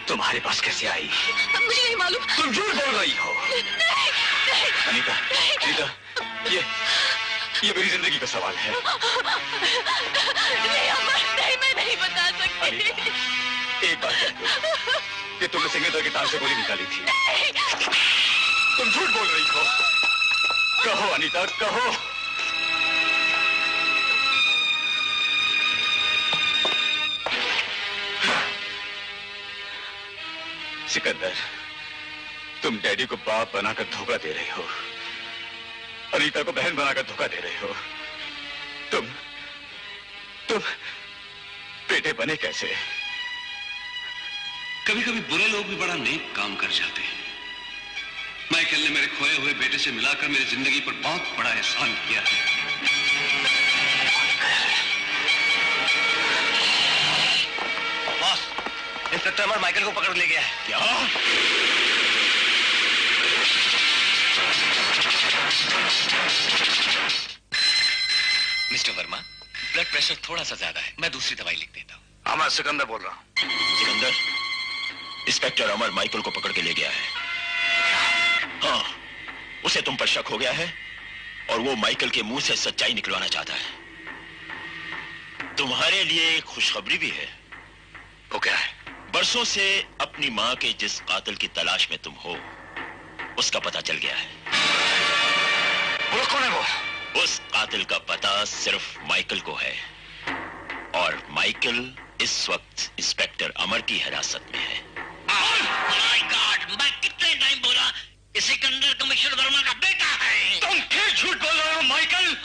तुम्हारे पास कैसे आई? मुझे नहीं मालूम। तुम झूठ बोल रही हो। नहीं, नहीं। अनीता, अनीता, ये मेरी जिंदगी का सवाल है। नहीं अमर, नहीं, मैं नहीं बता सकती। अनीता, एक बात कह दो कि तुमने सिकंदर के टांग से गोली निकाली थी। तुम झूठ बोल रही हो। कहो अनीता, कहो। सिकंदर, तुम डैडी को बाप बनाकर धोखा दे रहे हो, अनीता को बहन बनाकर धोखा दे रहे हो। तुम बेटे बने कैसे? कभी कभी बुरे लोग भी बड़ा नेक काम कर जाते हैं। माइकल ने मेरे खोए हुए बेटे से मिलाकर मेरी जिंदगी पर बहुत बड़ा एहसान किया है। बॉस, इंस्पेक्टर अमर माइकल को पकड़ ले गया है। क्या? मिस्टर वर्मा, ब्लड प्रेशर थोड़ा सा ज्यादा है, मैं दूसरी दवाई लिख देता हूँ। हाँ, मैं सिकंदर बोल रहा हूँ। सिकंदर, इंस्पेक्टर अमर माइकल को पकड़ के ले गया है। हाँ, उसे तुम पर शक हो गया है और वो माइकल के मुंह से सच्चाई निकलवाना चाहता है। तुम्हारे लिए एक खुशखबरी भी है। वो क्या है? बरसों से अपनी मां के जिस कातिल की तलाश में तुम हो, उसका पता चल गया है। वो कौन है वो? उस कातिल का पता सिर्फ माइकल को है और माइकल इस वक्त इंस्पेक्टर अमर की हिरासत में है। माय गॉड, मैं कितने टाइम बोला कि सिकंदर कमिश्नर वर्मा का बेटा है। तुम फिर झूठ बोल रहे हो माइकल।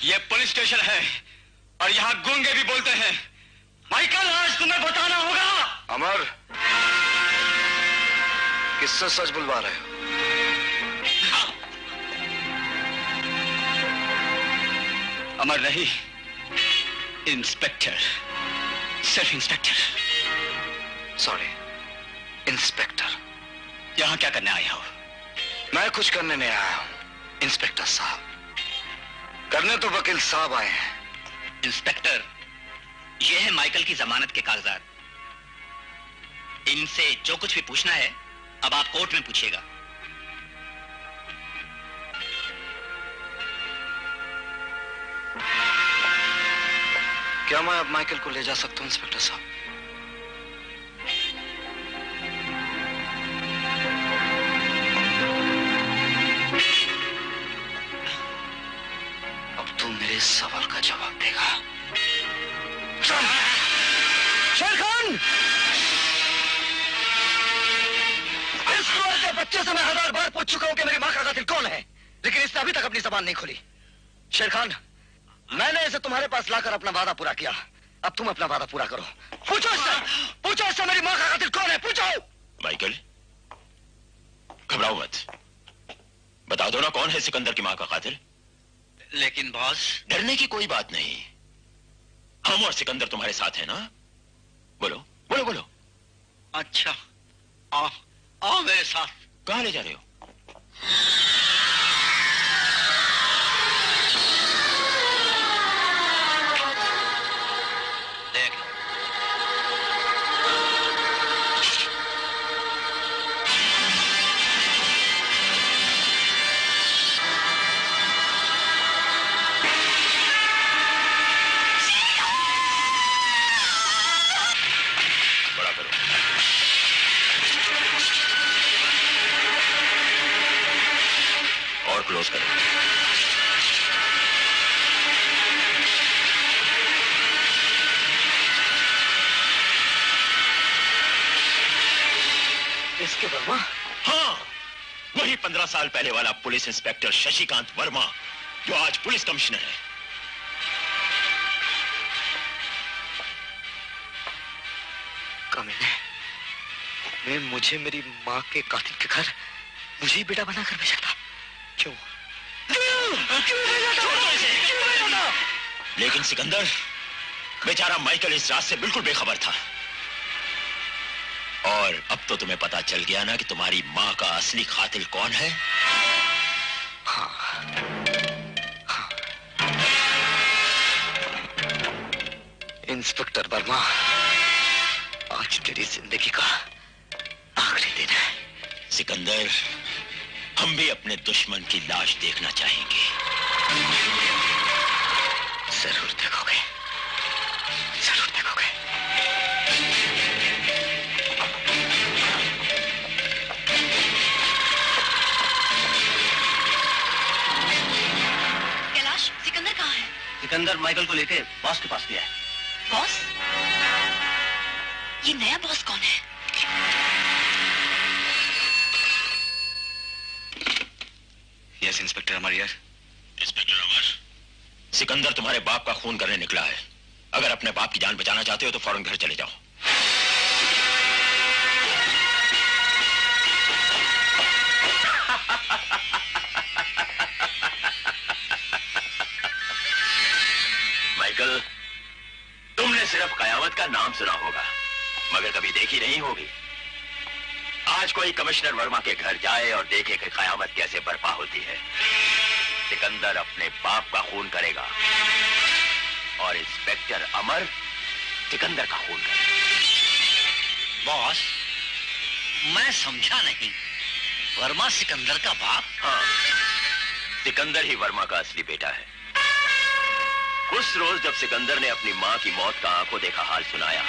ये पुलिस स्टेशन है और यहाँ गूंगे भी बोलते हैं। माइकल, आज तुम्हें बताना होगा। अमर, किससे सच बुलवा रहे हो? अमर नहीं, इंस्पेक्टर, सिर्फ इंस्पेक्टर। Sorry, inspector. यहां क्या करने आए हो? मैं कुछ करने नहीं आया हूं, इंस्पेक्टर साहब। करने तो वकील साहब आए हैं। इंस्पेक्टर, यह है माइकल की जमानत के कागजात। इनसे जो कुछ भी पूछना है अब आप कोर्ट में पूछिएगा। क्या मैं अब माइकल को ले जा सकता हूं इंस्पेक्टर साहब? अब तू मेरे सवाल का जवाब देगा। शेर खान, इस कुआं के बच्चे से मैं 1000 बार पूछ चुका हूं कि मेरी मां का कातिल कौन है, लेकिन इसने अभी तक अपनी जबान नहीं खोली। शेर खान, मैंने इसे तुम्हारे पास लाकर अपना वादा पूरा किया, अब तुम अपना वादा पूरा करो। पूछो इससे मेरी मां का कातिल कौन है, पूछो। माइकल, घबराओ मत, बता दो ना कौन है सिकंदर की मां का कातिल। लेकिन बॉस, डरने की कोई बात नहीं, हम और सिकंदर तुम्हारे साथ हैं ना। बोलो बोलो बोलो। अच्छा, आओ मेरे साथ। कहां ले जा रहे हो? क्लोज करो। इसके वर्मा? हाँ, वही 15 साल पहले वाला पुलिस इंस्पेक्टर शशिकांत वर्मा जो आज पुलिस कमिश्नर है। कमीने ने मुझे मेरी माँ के कातिल के घर मुझे ही बेटा बनाकर भेजा था। क्यों भेजा था? लेकिन सिकंदर, बेचारा माइकल इस रात से बिल्कुल बेखबर था। और अब तो तुम्हें पता चल गया ना कि तुम्हारी माँ का असली कातिल कौन है? हाँ। इंस्पेक्टर वर्मा, आज तेरी जिंदगी का आखिरी दिन है। सिकंदर, हम भी अपने दुश्मन की लाश देखना चाहेंगे। जरूर देखोगे, जरूर देखोगे। कैलाश, सिकंदर कहाँ है? सिकंदर माइकल को लेके बॉस के पास गया है। बॉस? ये नया बॉस कौन है? यस इंस्पेक्टर अमर यार। इंस्पेक्टर अमर, सिकंदर तुम्हारे बाप का खून करने निकला है। अगर अपने बाप की जान बचाना चाहते हो तो फौरन घर चले जाओ। माइकल, तुमने सिर्फ कयामत का नाम सुना होगा, मगर कभी देखी नहीं होगी। आज कोई कमिश्नर वर्मा के घर जाए और देखे कि कयामत कैसे बर्पा होती है। सिकंदर अपने बाप का खून करेगा और इंस्पेक्टर अमर सिकंदर का खून करेगा। बॉस, मैं समझा नहीं। वर्मा सिकंदर का बाप? हाँ, सिकंदर ही वर्मा का असली बेटा है। उस रोज जब सिकंदर ने अपनी मां की मौत का आंखों देखा हाल सुनाया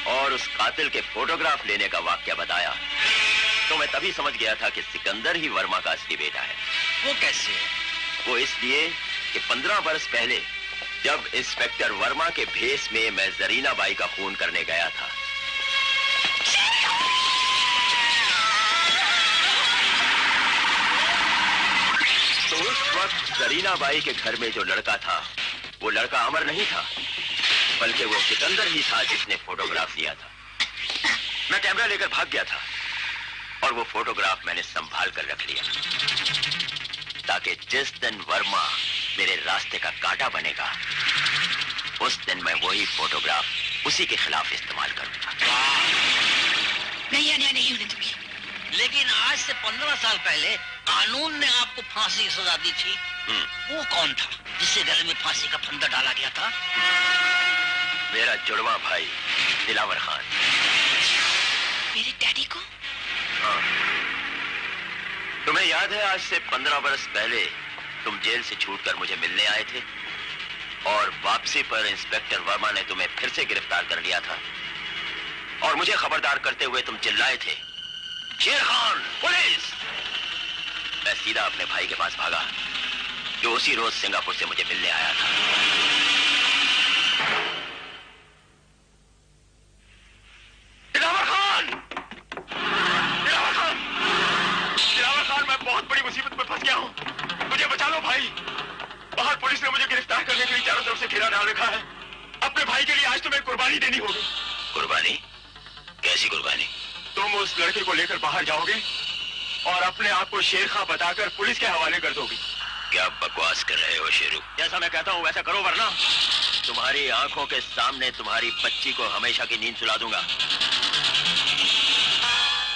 और उस कातिल के फोटोग्राफ लेने का वाक्या बताया, तो मैं तभी समझ गया था कि सिकंदर ही वर्मा का असली बेटा है। वो कैसे? वो इसलिए कि 15 वर्ष पहले जब इंस्पेक्टर वर्मा के भेस में मैं जरीना बाई का खून करने गया था, तो उस वक्त जरीना बाई के घर में जो लड़का था, वो लड़का अमर नहीं था, बल्कि वो सिकंदर ही था जिसने फोटोग्राफ लिया था। मैं कैमरा लेकर भाग गया था और वो फोटोग्राफ मैंने संभाल कर रख लिया, ताकि जिस दिन वर्मा मेरे रास्ते का कांटा बनेगा, उस दिन मैं वही फोटोग्राफ उसी के खिलाफ इस्तेमाल करूंगा। नहीं, अन्याय नहीं होने दूंगी। लेकिन आज से 15 साल पहले कानून ने आपको फांसी की सजा दी थी। वो कौन था जिससे गले में फांसी का फंदा डाला गया था? मेरा जुड़वा भाई दिलावर खान। मेरे डैडी को? हाँ। तुम्हें याद है आज से 15 वर्ष पहले तुम जेल से छूटकर मुझे मिलने आए थे और वापसी पर इंस्पेक्टर वर्मा ने तुम्हें फिर से गिरफ्तार कर लिया था और मुझे खबरदार करते हुए तुम चिल्लाए थे, शेर खान, पुलिस! मैं सीधा अपने भाई के पास भागा, जो उसी रोज सिंगापुर से मुझे मिलने आया था। दिलावर खान! दिलावर खान! दिलावर खान, मैं बहुत बड़ी मुसीबत में फंस गया हूँ। मुझे बचा लो भाई। बाहर पुलिस ने मुझे गिरफ्तार करने के लिए चारों तरफ से घेरा डाल रखा है। अपने भाई के लिए आज तुम्हें कुर्बानी देनी होगी। कुर्बानी? कैसी कुर्बानी? तुम उस लड़के को लेकर बाहर जाओगे और अपने आप को शेर खां बताकर पुलिस के हवाले कर दोगे। क्या बकवास कर रहे हो शेरू? जैसा मैं कहता हूँ वैसा करो, वरना तुम्हारी आंखों के सामने तुम्हारी बच्ची को हमेशा की नींद सुला दूंगा।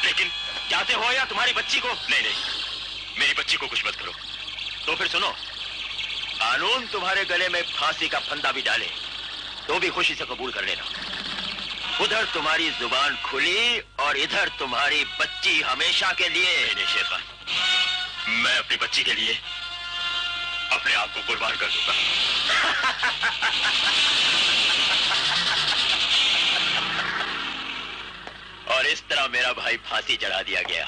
लेकिन चाहते हो या तुम्हारी बच्ची को? नहीं नहीं, मेरी बच्ची को कुछ मत करो। तो फिर सुनो, कानून तुम्हारे गले में फांसी का फंदा भी डाले तो भी खुशी से कबूल कर लेना। उधर तुम्हारी जुबान खुली और इधर तुम्हारी बच्ची हमेशा के लिए। नहीं शेर खान, मैं अपनी बच्ची के लिए अपने आप को कुर्बान कर दूंगा। और इस तरह मेरा भाई फांसी चढ़ा दिया गया।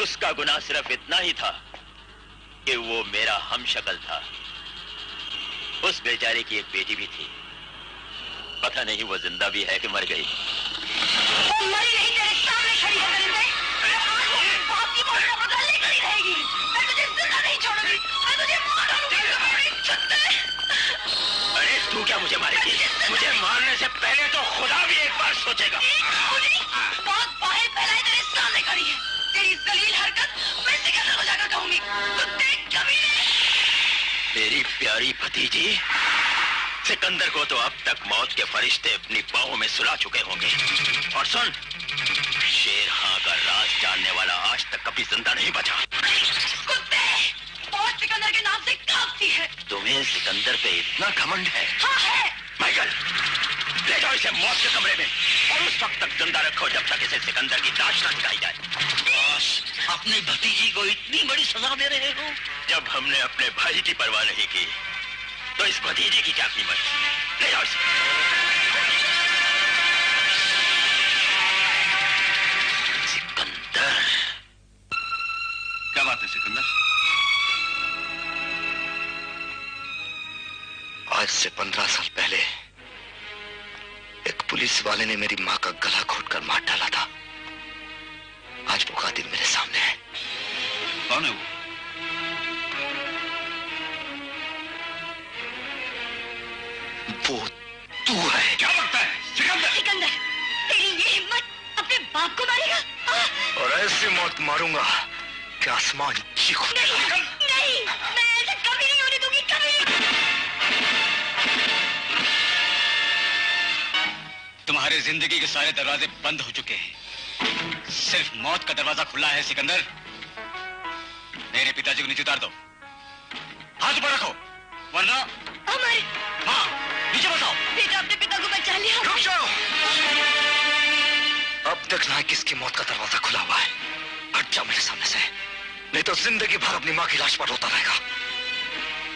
उसका गुनाह सिर्फ इतना ही था कि वो मेरा हमशक्ल था। उस बेचारे की एक बेटी भी थी, पता नहीं वो जिंदा भी है कि मर गई। मरी नहीं, तेरे सामने खड़ी है। बाप की मौत का बदला लेकर ही रहेगी। मैं तुझे जिंदा नहीं छोड़ूंगी, मैं तुझे मार डालूंगी। अरे तू क्या मुझे मारेगी? मुझे मारने से पहले तो खुदा भी एक बार सोचेगा। बहुत बाहें फैलाए तेरे सामने खड़ी है। तेरी जलील हरकत मैं सिकंदर को जाकर कहूंगी। तो देख कभी मेरी प्यारी भतीजी सिकंदर को तो अब तक मौत के फरिश्ते अपनी बाहों में सुला चुके होंगे। और सुन, शेर खां का राज जानने वाला आज तक कभी जिंदा नहीं बचा। कुत्ते! मौत सिकंदर के नाम से कांपती है। तुम्हें सिकंदर पे इतना घमंड है? हाँ है। माइकल, ले जाओ इसे मौत के कमरे में और उस वक्त तक जिंदा रखो जब तक इसे सिकंदर की लाश न दिखाई जाए। बॉस, अपने भतीजी को इतनी बड़ी सजा दे रहे हो? जब हमने अपने भाई की परवाह नहीं की तो इस भतीजे की क्या कीमत? ले जाओ इसे। सिकंदर। क्या बात है सिकंदर? आज से 15 साल पहले एक पुलिस वाले ने मेरी मां का गला घोटकर मार डाला था। आज वो कातिल मेरे सामने है। कौन है वो? वो तू है। क्या लगता है सिकंदर? सिकंदर, तेरी ये हिम्मत, अपने बाप को मारेगा? और ऐसी मौत मारूंगा कि आसमान चीख उठेगा। नहीं, मैं ऐसा कभी नहीं होने दूंगी, कभी नहीं। तुम्हारी जिंदगी के सारे दरवाजे बंद हो चुके हैं, सिर्फ मौत का दरवाजा खुला है। सिकंदर, मेरे पिताजी को नीचे उतार दो, हाथ ऊपर रखो, वरना अमर। हाँ, नीचे बताओ। बेटा, अपने पिता को बचा लिया। रुक जाओ। अब देखना है किसकी मौत का दरवाजा खुला हुआ है। हट जाओ मेरे सामने से, नहीं तो जिंदगी भर अपनी मां की लाश पर रोता रहेगा।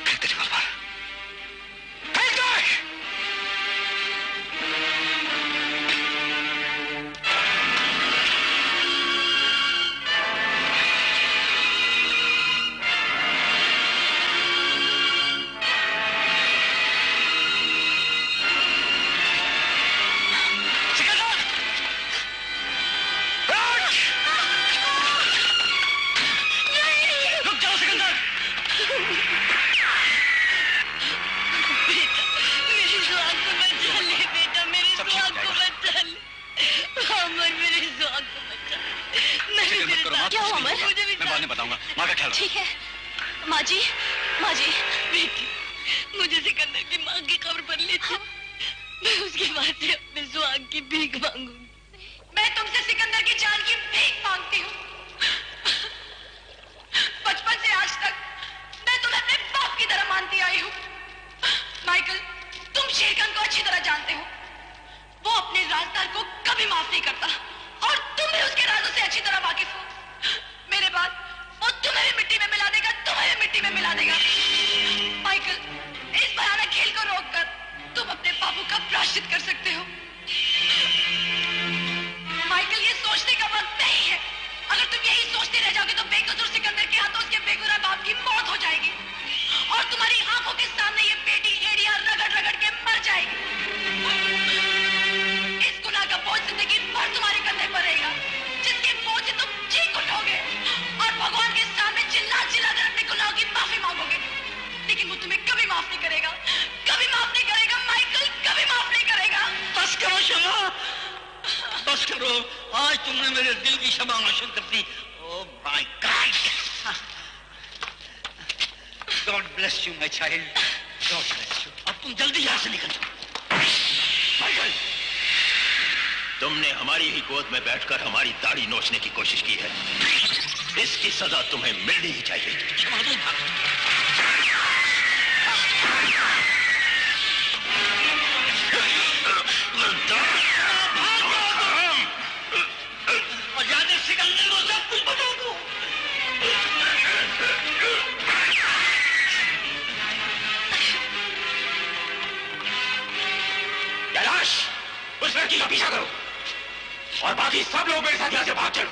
फेंक दे रिवॉल्वर, फेंक दे। ठीक है माँ जी, माँ जी। बेटी, मुझे सिकंदर की माँ की खबर पर ले चल। मैं उसके बाद से अपने सुहाग की भीख मांगूंगी। मैं तुमसे सिकंदर की जान की भीख मांगती हूँ। बचपन से आज तक मैं तुम्हें अपने बाप की तरह मानती आई हूँ। माइकल, तुम शेर खान को अच्छी तरह जानते हो। वो अपने राजदार को कभी माफ नहीं करता और तुम भी उसके राजों से अच्छी तरह वाकिफ हो। मेरे बाद वो तुम्हें भी मिट्टी में मिला देगा, तुम्हें भी मिट्टी में मिला देगा। माइकल, इस भयानक खेल को रोककर तुम अपने बाबू का प्रायश्चित कर सकते हो। माइकल, ये सोचने का वक्त नहीं है। अगर तुम यही सोचते रह जाओगे तो बेकसूर सिकंदर के हाथों उसके बेगुनाह बाप की मौत हो जाएगी और तुम्हारी आंखों के सामने ये बेटी एड़ियां रगड़ रगड़ के मर जाएगी। इस गुनाह का बोझ जिंदगी भर तुम्हारे कंधे पर रहेगा, जिसके बोझ से तुम चीख उठोगे और भगवान के सामने चिल्ला चिल्ला कर अपने गुनाहों की माफी मांगोगे। लेकिन वो तुम्हें कभी माफ नहीं करेगा, कभी माफ नहीं करेगा। माइकल, कभी माफ नहीं करेगा। बस करो शमा, बस करो। आज तुमने मेरे दिल की क्षमा रोशन कर दी। Oh my God. God bless you my child, God bless you. अब तुम जल्दी यहाँ से निकल जाओ। माइकल, तुमने हमारी ही गोद में बैठकर हमारी दाढ़ी नोचने की कोशिश की है। इसकी सजा तुम्हें मिलनी ही चाहिए। क्षमा दो। और जाकर सिकंदर को सब कुछ बता दो। कैलाश, उस लड़की का पीछा करो और बाकी सब लोग मेरे साथ यहाँ से भाग चलो।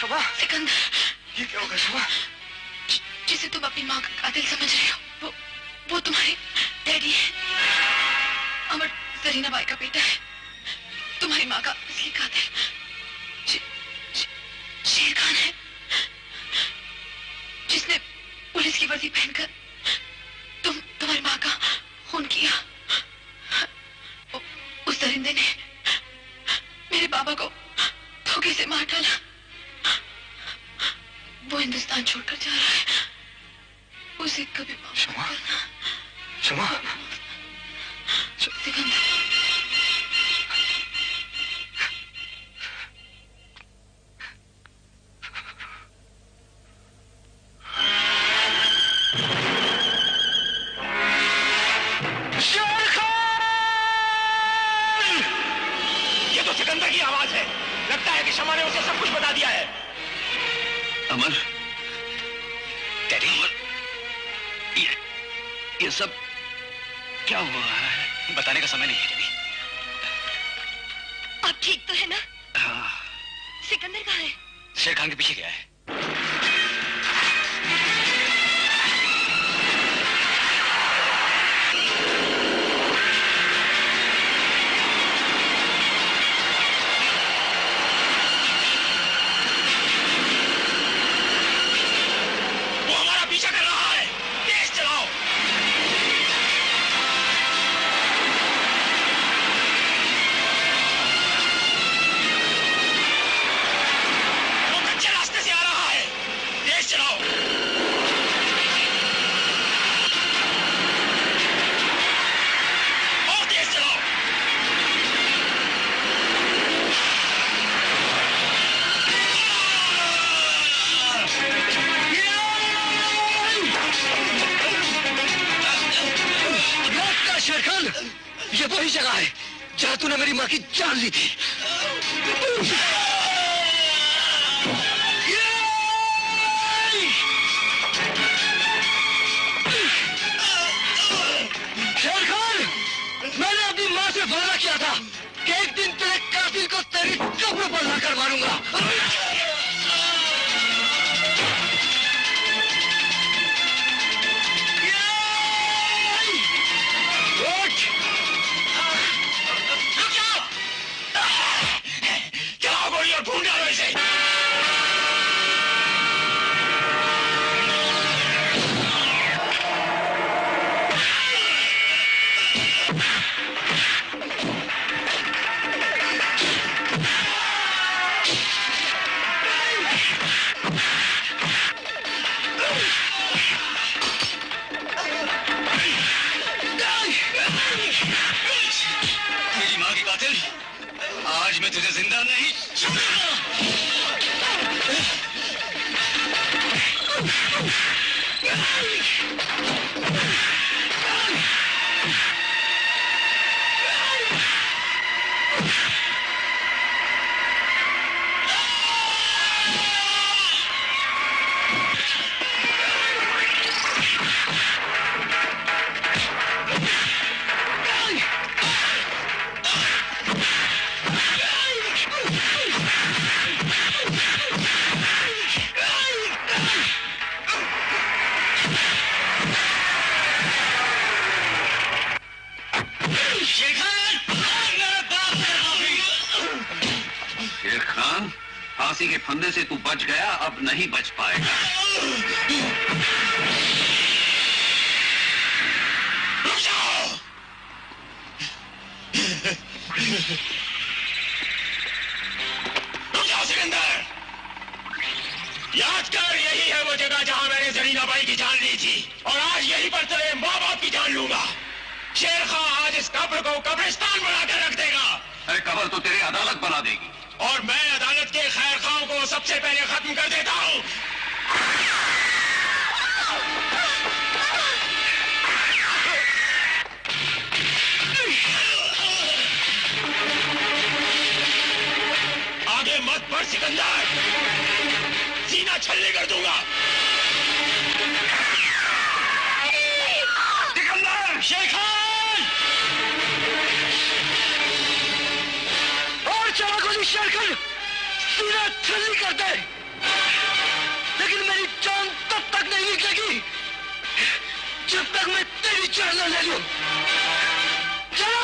शोभा, सिकंदर, ये क्या होगा शोभा? जिसे तुम अपनी माँ का कातिल समझ रहे हो, वो तुम्हारे डैडी है। अमर जरीना बाई का बेटा है, तुम्हारी माँ का असली कातिल शेर खान है, जिसने पुलिस की वर्दी पहनकर तुम्हारी माँ का खून किया। उस दरिंदे ने मेरे बाबा को धोखे से मार डाला। वो हिंदुस्तान छोड़कर जा रहा है, उसे कभी माफ मत करना। शमा, सिकंदर, सिकंदर की आवाज है। लगता है कि शमा ने उसे सब कुछ बता दिया है। अमर, डैडी, ये सब क्या हुआ है? बताने का समय नहीं है डैडी। आप ठीक तो है ना? हाँ। सिकंदर कहाँ है? शेर खान के पीछे गया है। पीछा कर रहा है, तेज चलाओ। वो कच्चे रास्ते से आ रहा है, तेज चलाओ। और तेज चलाओ। शेर खान, ये वही जगह है जहां तूने मेरी माँ की जान ली थी। शेर खान, मैंने अपनी माँ से वादा किया था कि एक दिन तेरे कातिल को तेरी कब्र पर लाकर मारूंगा। और ढूंढ डालो इसे। मेरी माँ की कातिल, आज मैं तुझे जिंदा नहीं छोड़ूंगा। फांसी के फंदे से तू बच गया, अब नहीं बच पाएगा। रुक जाओ। रुक जाओ सिकंदर, याद कर यही है वो जगह जहां मैंने जरीना बाई की जान ली थी, और आज यहीं पर तेरे माँ बाप की जान लूंगा। शेर खां आज इस कब्र को कब्रिस्तान बनाकर रख देगा। अरे कब्र तो तेरी अदालत बना देगी, और मैं अदालत के खैर खां को सबसे पहले खत्म कर देता हूं। आगे मत बढ़ सिकंदर, सीना छल्ले कर दूंगा। सिकंदर, शेर खान, और चला गोली शेर खान। सीना छल्ली कर दे, लेकिन मेरी जान तब तक नहीं निकलेगी जब तक मैं तेरी जान न ले लूं। चला!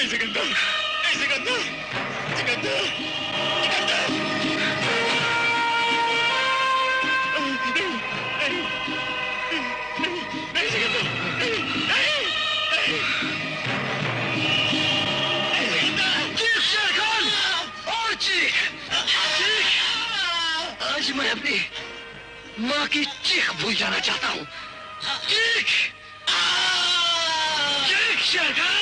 सिकंदर, सिकंदर, सिकंदर, सिकंदर। नहीं सिकंदर, नहीं, नहीं, चीख शेर खान, और चीख, चीख। आज मैं अपनी माँ की चीख भूल जाना चाहता हूँ। चीख, चीख शेर खान।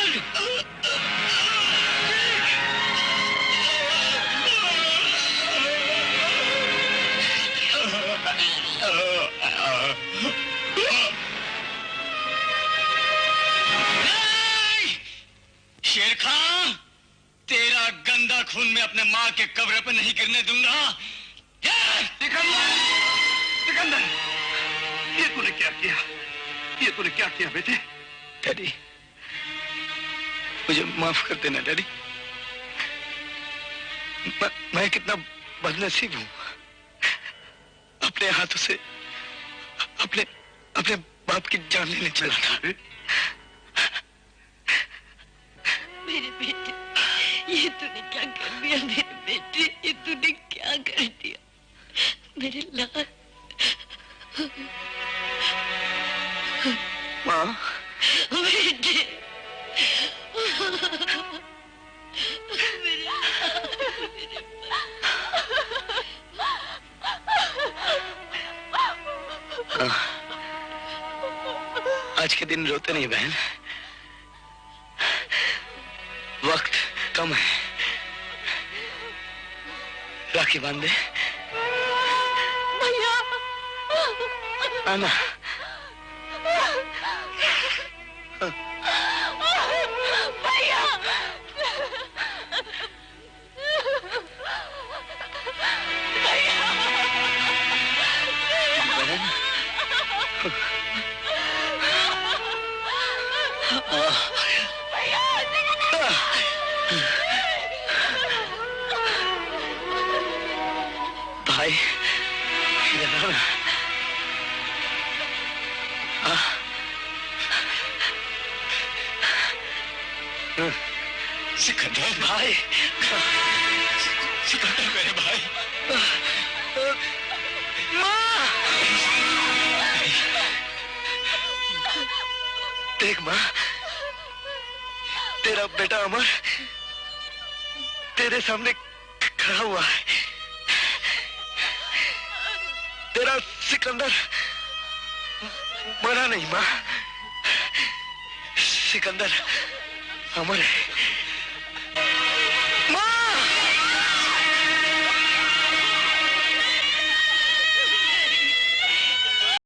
शेर खान, तेरा गंदा खून मैं अपने माँ के कब्र पर नहीं गिरने दूंगा। सिकंदर, ये तूने क्या किया? ये तूने क्या किया बेटे? डैडी, मुझे माफ कर देना डैडी। मैं कितना बदनसीब हूँ, अपने हाथों से अपने बाप की जान लेने चला था। मेरे बेटे, ये तूने क्या कर दिया? मेरे बेटे, ये तूने क्या कर दिया? मेरे लाल। माँ, बेटे, आज के दिन रोते नहीं बहन, वक्त कम है। राखी बांध दे भैया। आना। भैया, भाई, इधर आओ ना। सिकंदर भाई, सिकंदर मेरे भाई। माँ, देख माँ, तेरा बेटा अमर तेरे सामने खड़ा हुआ है। तेरा सिकंदर मरा नहीं माँ, सिकंदर अमर है।